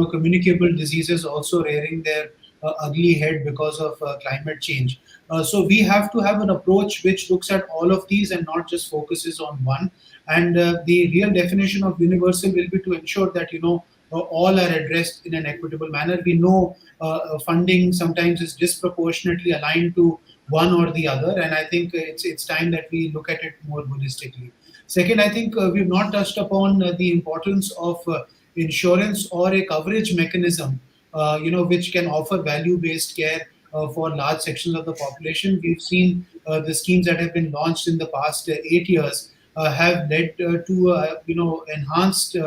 communicable diseases also rearing their ugly head because of climate change. So we have to have an approach which looks at all of these and not just focuses on one. And the real definition of universal will be to ensure that all are addressed in an equitable manner. We know funding sometimes is disproportionately aligned to one or the other, and I think it's time that we look at it more holistically. Second, I think we've not touched upon the importance of insurance or a coverage mechanism, which can offer value-based care for large sections of the population. We've seen the schemes that have been launched in the past 8 years have led to enhanced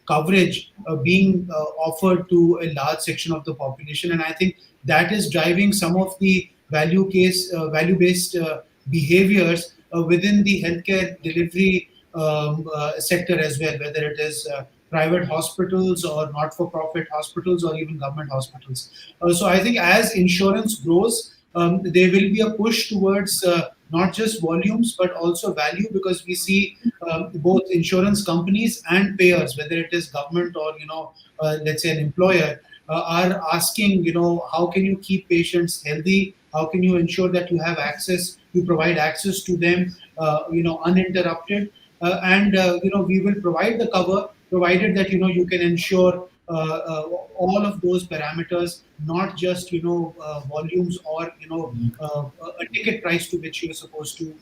coverage being offered to a large section of the population, and I think that is driving some of the value-based behaviors within the healthcare delivery sector as well, whether it is private hospitals or not-for-profit hospitals or even government hospitals. So I think as insurance grows, there will be a push towards not just volumes but also value, because we see both insurance companies and payers, whether it is government or let's say an employer, are asking, how can you keep patients healthy? How can you ensure that you provide access to them, uninterrupted? And we will provide the cover, provided that you can ensure all of those parameters, not just volumes or a ticket price to which you're supposed to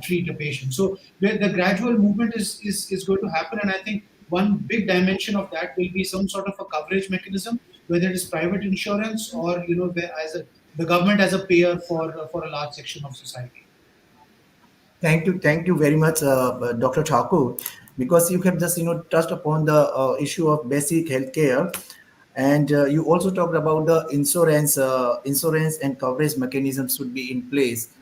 treat a patient. So the gradual movement is going to happen, and I think one big dimension of that will be some sort of a coverage mechanism, whether it is private insurance or the government as a payer for a large section of society. Thank you very much, Dr. Thakur, because you have just touched upon the issue of basic healthcare, and you also talked about the insurance and coverage mechanisms should be in place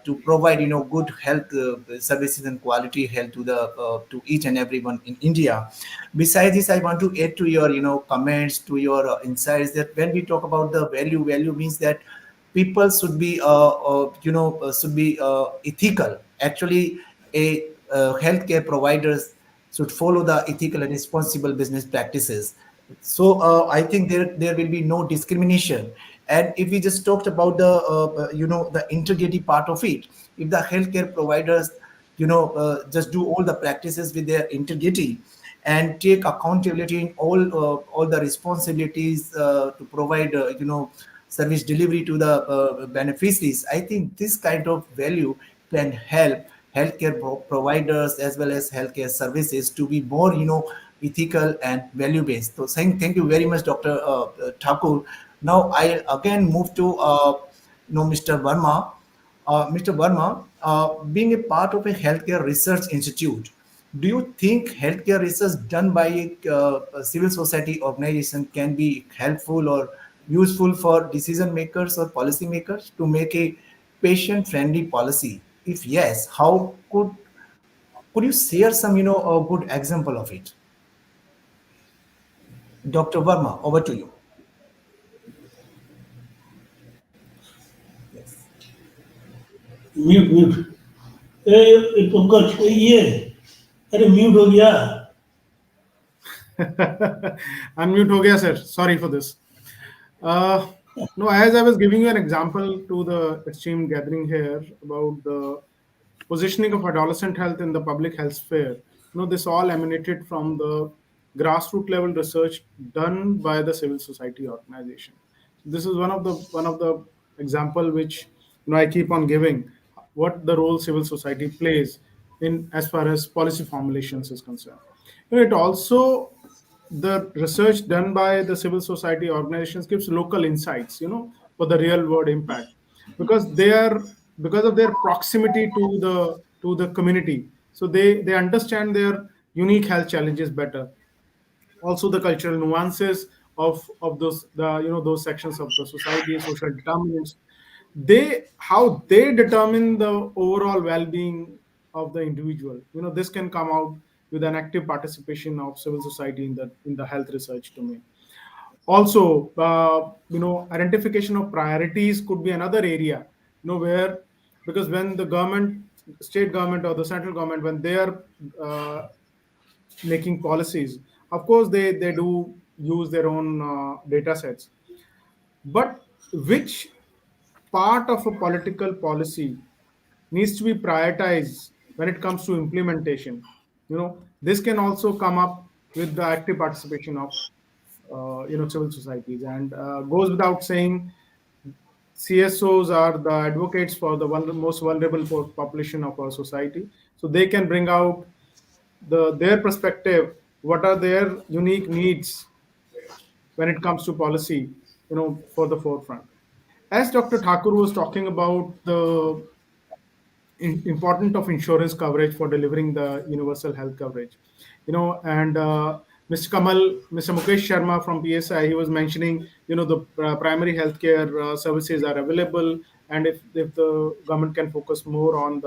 to provide good health services and quality health to each and everyone in India. Besides this, I want to add to your comments, to your insights, that when we talk about the value means that people should be ethical. Actually, a healthcare providers should follow the ethical and responsible business practices. So I think there will be no discrimination. And if we just talked about the integrity part of it, if the healthcare providers just do all the practices with their integrity and take accountability in all the responsibilities to provide service delivery to the beneficiaries, I think this kind of value can help healthcare providers as well as healthcare services to be more ethical and value based. So saying thank you very much, Dr. Thakur. Now I again move to Mr. Varma. Mr. Varma, being a part of a healthcare research institute, do you think healthcare research done by a civil society organization can be helpful or useful for decision makers or policy makers to make a patient friendly policy? If yes, how could you share some a good example of it? Dr. Varma, over to you. Yes. Mute ए पंकज ये अरे mute हो गया. Unmute ho gaya, sir. Sorry for this. No, as I was giving you an example to the extreme gathering here about the positioning of adolescent health in the public health sphere, this all emanated from the grassroots level research done by the civil society organization. This is one of the example which I keep on giving, what the role civil society plays in as far as policy formulations is concerned. It also, the research done by the civil society organizations gives local insights, for the real world impact, because because of their proximity to the community, so they understand their unique health challenges better. Also the cultural nuances of those sections of the society, social determinants, how they determine the overall well-being of the individual. This can come out with an active participation of civil society in the health research domain. Also, identification of priorities could be another area, where, because when the government, state government or the central government, when they are making policies, of course they do use their own data sets, but which part of a political policy needs to be prioritized when it comes to implementation. This can also come up with the active participation of civil societies, and goes without saying, CSOs are the advocates for the most vulnerable population of our society, so they can bring out their perspective, what are their unique needs when it comes to policy, for the forefront. As Dr. Thakur was talking about the importance of insurance coverage for delivering the universal health coverage, and Mr. Mukesh Sharma from PSI, he was mentioning, the primary healthcare services are available, and if the government can focus more on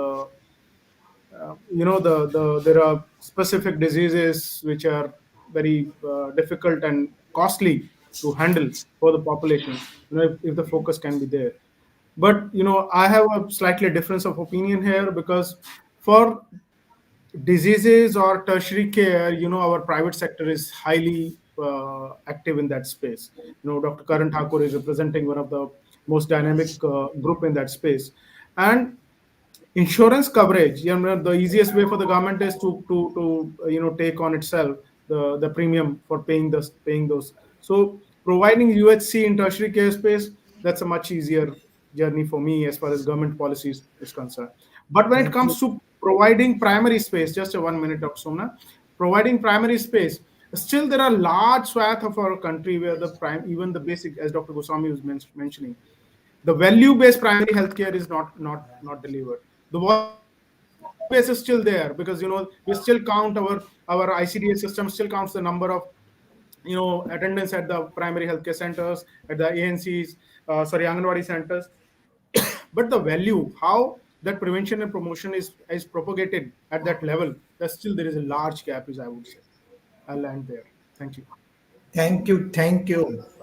there are specific diseases which are very difficult and costly to handle for the population, if the focus can be there. But I have a slightly difference of opinion here, because for diseases or tertiary care, our private sector is highly active in that space. Dr. Karan Thakur is representing one of the most dynamic group in that space. And insurance coverage, the easiest way for the government is to take on itself the premium for paying those. So providing UHC in tertiary care space, that's a much easier journey for me as far as government policies is concerned. But when it Thank you. comes to providing primary space, just a 1 minute, Dr. Somnath, providing primary space, still there are large swath of our country where even the basic, as Dr. Goswami was mentioning, the value-based primary healthcare is not delivered. The volume-based is still there, because we still count our ICDA system still counts the number of attendance at the primary healthcare centers, at the ANCs, Anganwadi centers. But the value, how that prevention and promotion is propagated at that level, that still there is a large gap, is I would say. I'll land there. Thank you. Thank you,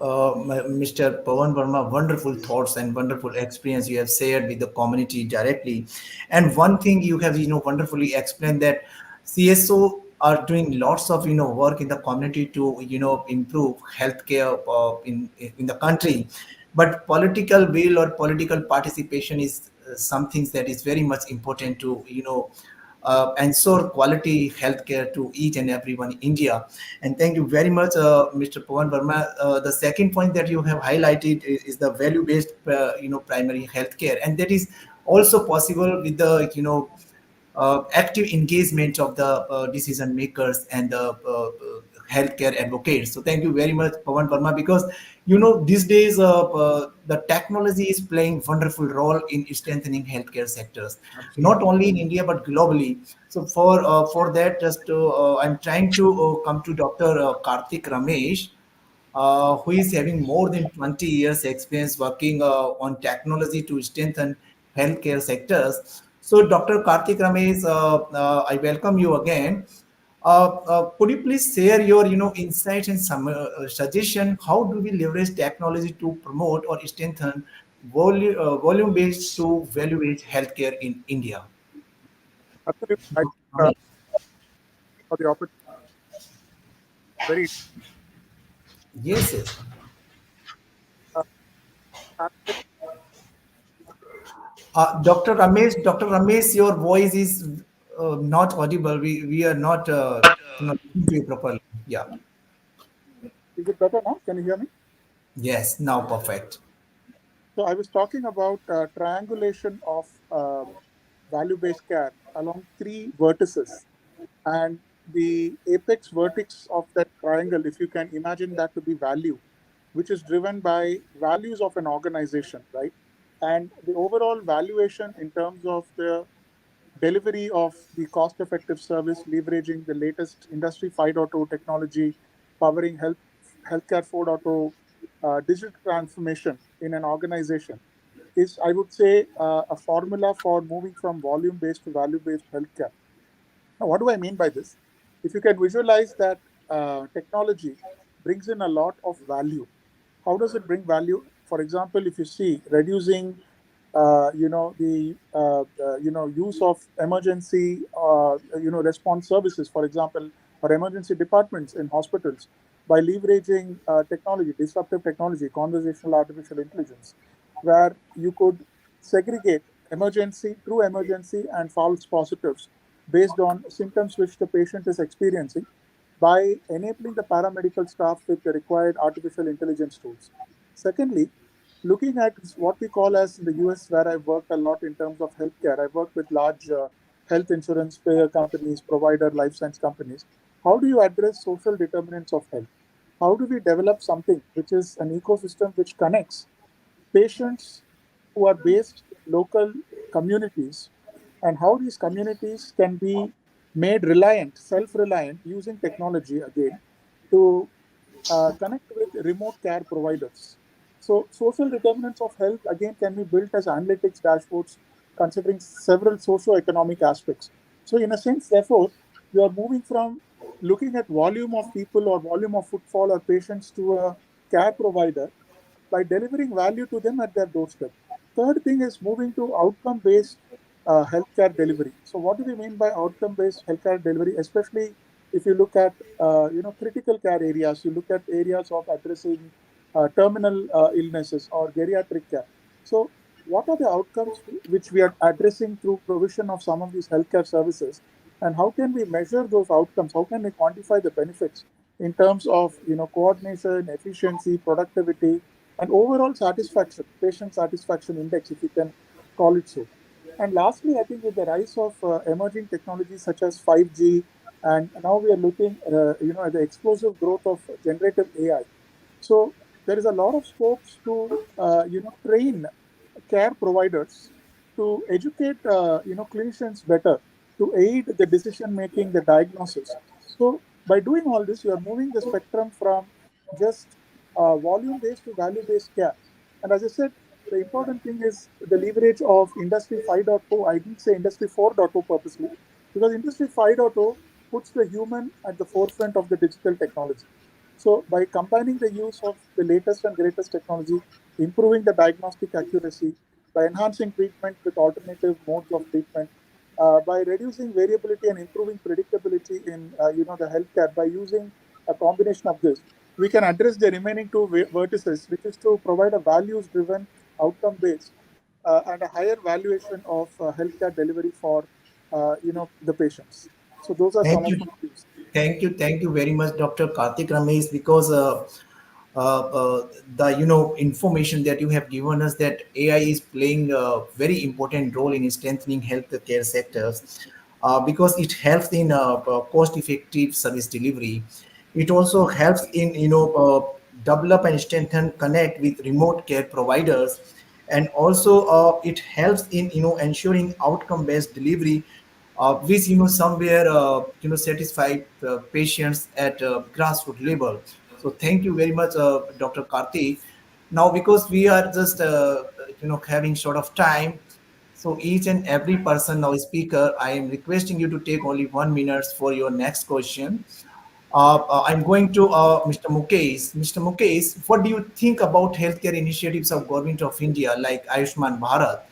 Mr. Pawan Varma. Wonderful thoughts and wonderful experience you have shared with the community directly. And one thing you have, wonderfully explained, that CSO are doing lots of, work in the community to, improve healthcare in the country. But political will or political participation is something that is very much important to, ensure quality healthcare to each and everyone in India. And thank you very much, Mr. Pawan Verma. The second point that you have highlighted is the value-based, primary healthcare, and that is also possible with the, active engagement of the decision makers and the healthcare advocates. So thank you very much, Pawan Verma, because these days the technology is playing wonderful role in strengthening healthcare sectors, not only in India but globally. So for that, just I'm trying to come to Dr. Karthik Ramesh, who is having more than 20 years experience working on technology to strengthen healthcare sectors. So, Dr. Karthik Ramesh, I welcome you again. Could you please share your, insights and some suggestion? How do we leverage technology to promote or strengthen volume-based to value-based healthcare in India? Absolutely. I Dr. think Ramesh? for the opportunity, very Yes, yes. uh, Dr. Ramesh, your voice is not audible. We are not, listening to you properly. Yeah. is it better now? Can you hear me? Yes. Now perfect. So I was talking about triangulation of value-based care along three vertices, and the apex vertex of that triangle, if you can imagine that to be value, which is driven by values of an organization, right? And the overall valuation in terms of the delivery of the cost-effective service, leveraging the latest Industry 5.0 technology, powering healthcare 4.0, digital transformation in an organization is, I would say, a formula for moving from volume-based to value-based healthcare. Now, what do I mean by this? If you can visualize that technology brings in a lot of value, how does it bring value? For example, if you see reducing, use of emergency, response services, for example, or emergency departments in hospitals by leveraging technology, disruptive technology, conversational artificial intelligence, where you could segregate emergency, true emergency, and false positives based on symptoms which the patient is experiencing by enabling the paramedical staff with the required artificial intelligence tools. Secondly, looking at what we call as in the US, where I've worked a lot in terms of healthcare, I've worked with large health insurance payer companies, provider, life science companies. How do you address social determinants of health? How do we develop something which is an ecosystem which connects patients who are based in local communities, and how these communities can be made reliant, self-reliant using technology again to connect with remote care providers. So social determinants of health again can be built as analytics dashboards considering several socio-economic aspects. So in a sense, therefore, you are moving from looking at volume of people or volume of footfall or patients to a care provider by delivering value to them at their doorstep. third thing is moving to outcome-based healthcare delivery. So what do we mean by outcome-based healthcare delivery? Especially if you look at critical care areas, you look at areas of addressing terminal illnesses or geriatric care. So what are the outcomes which we are addressing through provision of some of these healthcare services, and how can we measure those outcomes? How can we quantify the benefits in terms of coordination, efficiency, productivity, and overall satisfaction, patient satisfaction index, if you can call it so. And lastly, I think with the rise of emerging technologies such as 5G, and now we are looking, at the explosive growth of generative AI. So there is a lot of scopes to, train care providers to educate, clinicians better, to aid the decision making, the diagnosis. So by doing all this, you are moving the spectrum from just volume-based to value-based care. And as I said, the important thing is the leverage of Industry 5.0. I didn't say Industry 4.0 purposely, because Industry 5.0 puts the human at the forefront of the digital technology. So by combining the use of the latest and greatest technology, improving the diagnostic accuracy, by enhancing treatment with alternative modes of treatment, by reducing variability and improving predictability in the healthcare, by using a combination of this, we can address the remaining two vertices, which is to provide a values-driven, outcome-based, and a higher valuation of healthcare delivery for the patients. So those are some Thank of you. my views. Thank you very much, Dr. Karthik Ramesh, because the information that you have given us, that AI is playing a very important role in strengthening healthcare sectors, because it helps in cost-effective service delivery. It also helps in develop and strengthen connect with remote care providers, and also it helps in ensuring outcome-based delivery, which somewhere satisfy patients at grassroots level. So thank you very much, Dr. Karthik. Now, because we are just having short of time, so each and every person now speaker, I am requesting you to take only 1 minute for your next question. I'm going to Mr. Mukesh. Mr. Mukesh, what do you think about healthcare initiatives of Government of India like Ayushman Bharat?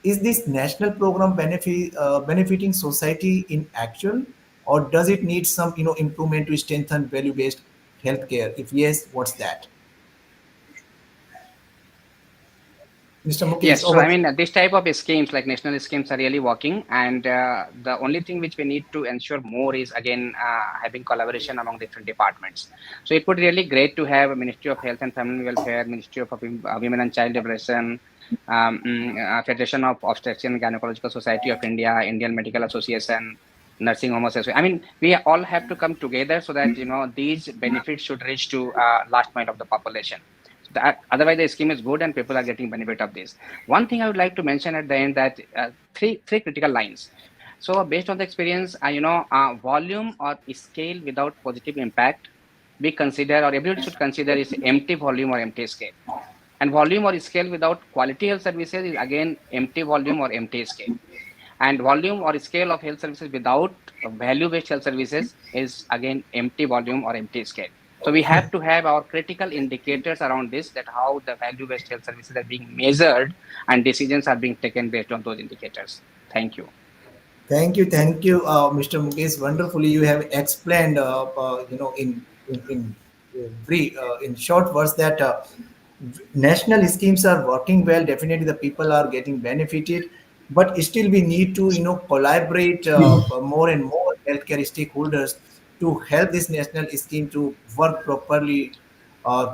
Is this national program benefiting society in actual, or does it need some improvement to strengthen value-based healthcare? If yes, what's that? Mr. Mukesh, Yes, so over I to mean, this type of schemes like national schemes are really working, and the only thing which we need to ensure more is again having collaboration among different departments. So it would really great to have a Ministry of Health and Family Welfare, Ministry of Women and Child Development, Federation of Obstetrician and Gynecological Society of India, Indian Medical Association, Nursing Home Association. I mean, we all have to come together so that these benefits should reach to last mile of the population. That otherwise the scheme is good and people are getting benefit of this. One thing I would like to mention at the end, that three critical lines. So based on the experience, volume or scale without positive impact, we consider, or everybody should consider, is empty volume or empty scale. And volume or scale without quality health services is again empty volume or empty scale. And volume or scale of health services without value-based health services is again empty volume or empty scale. So we have to have our critical indicators around this, that how the value-based health services are being measured and decisions are being taken based on those indicators. Thank you. thank you, Mr. Mukesh. Wonderfully, you have explained, in short words that national schemes are working well. Definitely, the people are getting benefited, but still we need to collaborate more and more healthcare stakeholders to help this national scheme to work properly,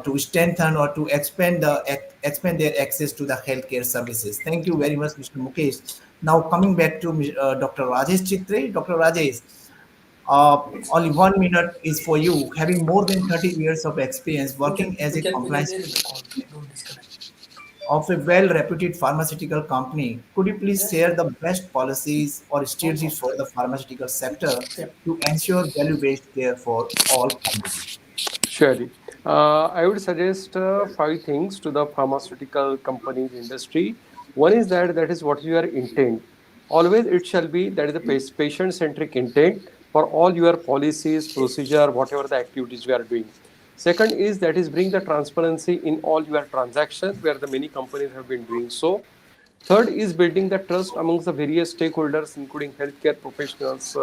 to strengthen or to expand their access to the healthcare services. Thank you very much, Mr. Mukesh. Now coming back to Dr. Rajesh Chitre. Dr. Rajesh, only 1 minute is for you. Having more than 30 years of experience working as a compliance of a well-reputed pharmaceutical company, could you please share the best policies or strategies for the pharmaceutical sector to ensure value-based care for all families? Surely. I would suggest five things to the pharmaceutical companies industry. One is that is what your intent. Always it shall be that is the patient-centric intent for all your policies, procedure, whatever the activities we are doing. Second is that is bring the transparency in all your transactions, where the many companies have been doing so. Third is building the trust amongst the various stakeholders, including healthcare professionals,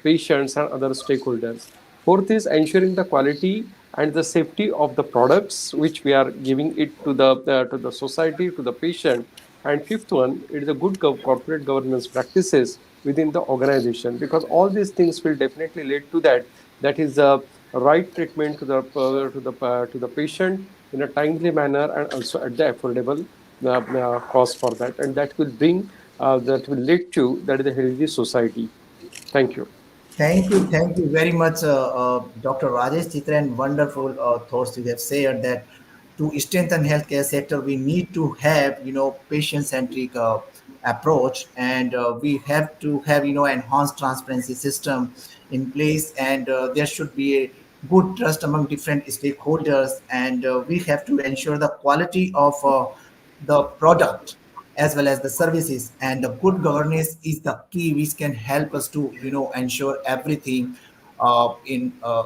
patients, and other stakeholders. Fourth is ensuring the quality and the safety of the products which we are giving it to the society, to the patient. And fifth one, it is a good corporate governance practices within the organization, because all these things will definitely lead to that. That is the right treatment to the patient in a timely manner, and also at the affordable cost for that, and that will bring that will lead to that is a healthy society. Thank you. Thank you very much, Dr. Rajesh Chitre, and wonderful thoughts you have shared that to strengthen healthcare sector, we need to have, patient-centric approach, and we have to have, enhanced transparency system in place, and there should be a good trust among different stakeholders, and we have to ensure the quality of the product as well as the services, and the good governance is the key which can help us to ensure everything in a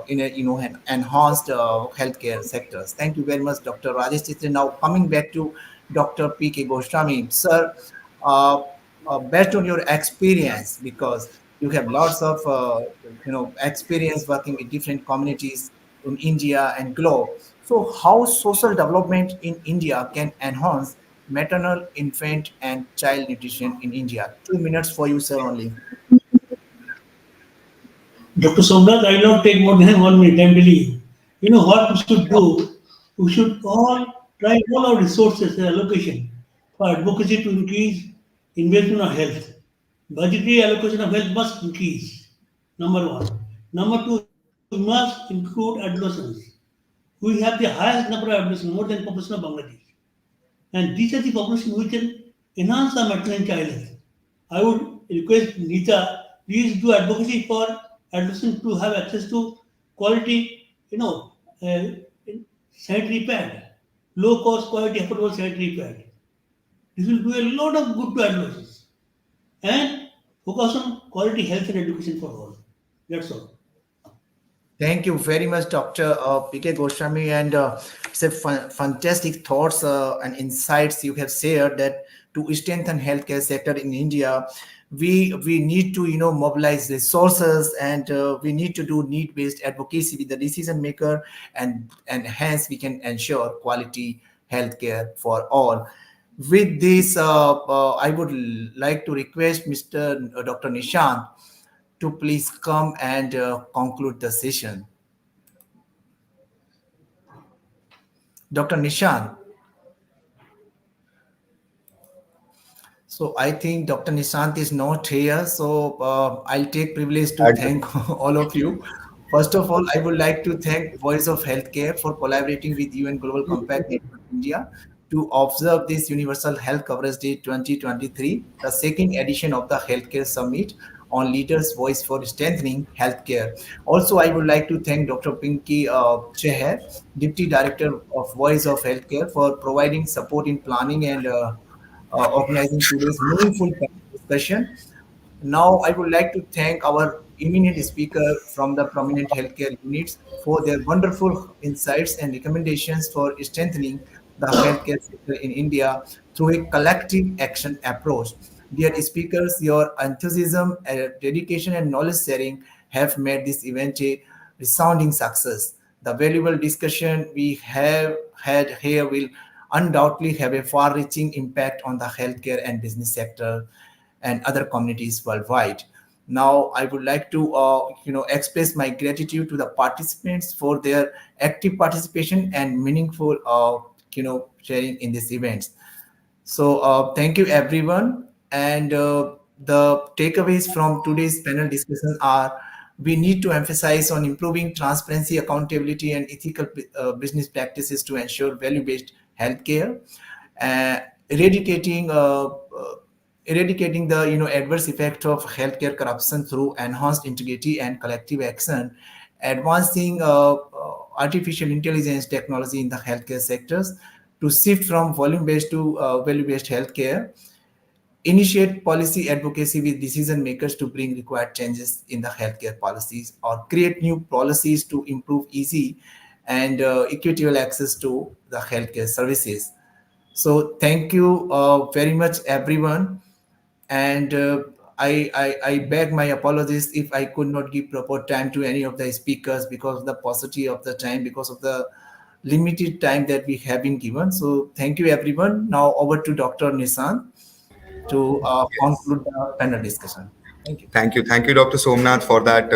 enhanced healthcare sectors. Thank you very much, Dr. Rajesh Chitre. Now coming back to Dr. P.K. Goswami, sir, uh, based on your experience, because you have lots of experience working with different communities in India and globe. So how social development in India can enhance maternal, infant, and child nutrition in India? 2 minutes for you, sir, only. Dr. Somnath, I will not take more than 1 minute. I'm telling you. You know what we should do? We should all try all our resources and allocation for advocacy to increase investment on health. Budgetary allocation of health must increase. Number one. Number two, we must include adolescents. We have the highest number of adolescents, more than population of Bangladesh. And these are the population which can enhance the maternal and child health. I would request Nita, please do advocacy for adolescents to have access to quality, sanitary pad, low cost, quality, affordable sanitary pad. This will do a lot of good to adolescents. And focus on quality health and education for all. That's all. Thank you very much, Dr. P.K. Goswami, and it's a fantastic thoughts and insights you have shared that to strengthen healthcare sector in India, we need to mobilize resources, and we need to do need-based advocacy with the decision maker, and hence we can ensure quality healthcare for all. With this, I would like to request Mr. Dr. Nishant to please come and conclude the session. Dr. Nishant. So I think Dr. Nishant is not here. So I'll take privilege to thank all of you. First of all, I would like to thank Voice of Healthcare for collaborating with UN Global Compact Network India to observe this Universal Health Coverage Day 2023, the second edition of the Healthcare Summit on Leaders' Voice for Strengthening Healthcare. Also, I would like to thank Dr. Pinky Cheher, Deputy Director of Voice of Healthcare, for providing support in planning and organizing today's meaningful discussion. Now, I would like to thank our eminent speaker from the prominent healthcare units for their wonderful insights and recommendations for strengthening the healthcare sector in India through a collective action approach. Dear speakers, your enthusiasm, dedication, and knowledge sharing have made this event a resounding success. The valuable discussion we have had here will undoubtedly have a far-reaching impact on the healthcare and business sector and other communities worldwide. Now, I would like to, express my gratitude to the participants for their active participation and meaningful, sharing in these events. So, thank you, everyone. And the takeaways from today's panel discussion are: we need to emphasize on improving transparency, accountability, and ethical business practices to ensure value-based healthcare, uh, eradicating uh, uh, eradicating the adverse effect of healthcare corruption through enhanced integrity and collective action, advancing artificial intelligence technology in the healthcare sectors to shift from volume-based to value-based healthcare, initiate policy advocacy with decision makers to bring required changes in the healthcare policies, or create new policies to improve easy and equitable access to the healthcare services. So thank you very much, everyone. And I beg my apologies if I could not give proper time to any of the speakers because of the paucity of the time, because of the limited time that we have been given. So thank you, everyone. Now over to Dr. Nishan to Yes. conclude the panel discussion. Thank you. Thank you. Thank you, Dr. Somnath, for that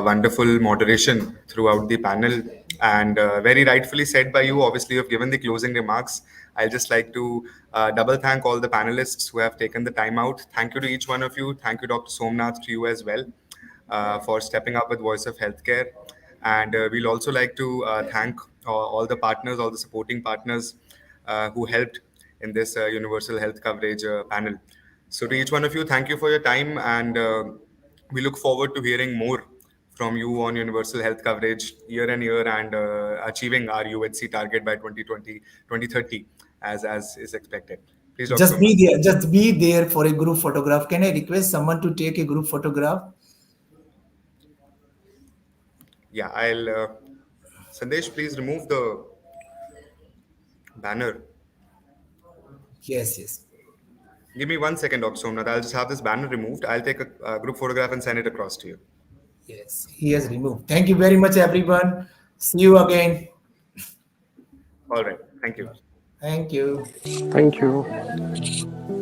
wonderful moderation throughout the panel. And very rightfully said by you, obviously, you've given the closing remarks. I'll just like to double thank all the panelists who have taken the time out. Thank you to each one of you. Thank you, Dr. Somnath, to you as well for stepping up with Voice of Healthcare. And we'll also like to thank all the partners, all the supporting partners who helped in this universal health coverage panel. So, to each one of you, thank you for your time, and we look forward to hearing more from you on universal health coverage year and year and achieving our UHC target by 2020, 2030 as is expected. Please, Dr. Just be Somnath. there. Just be there for a group photograph. Can I request someone to take a group photograph? Yeah, I'll. Sandesh, please remove the banner. Yes, yes. Give me 1 second, Dr. Somnath. I'll just have this banner removed. I'll take a group photograph and send it across to you. Yes, he has removed. Thank you very much, everyone. See you again. All right. Thank you. Thank you. Thank you.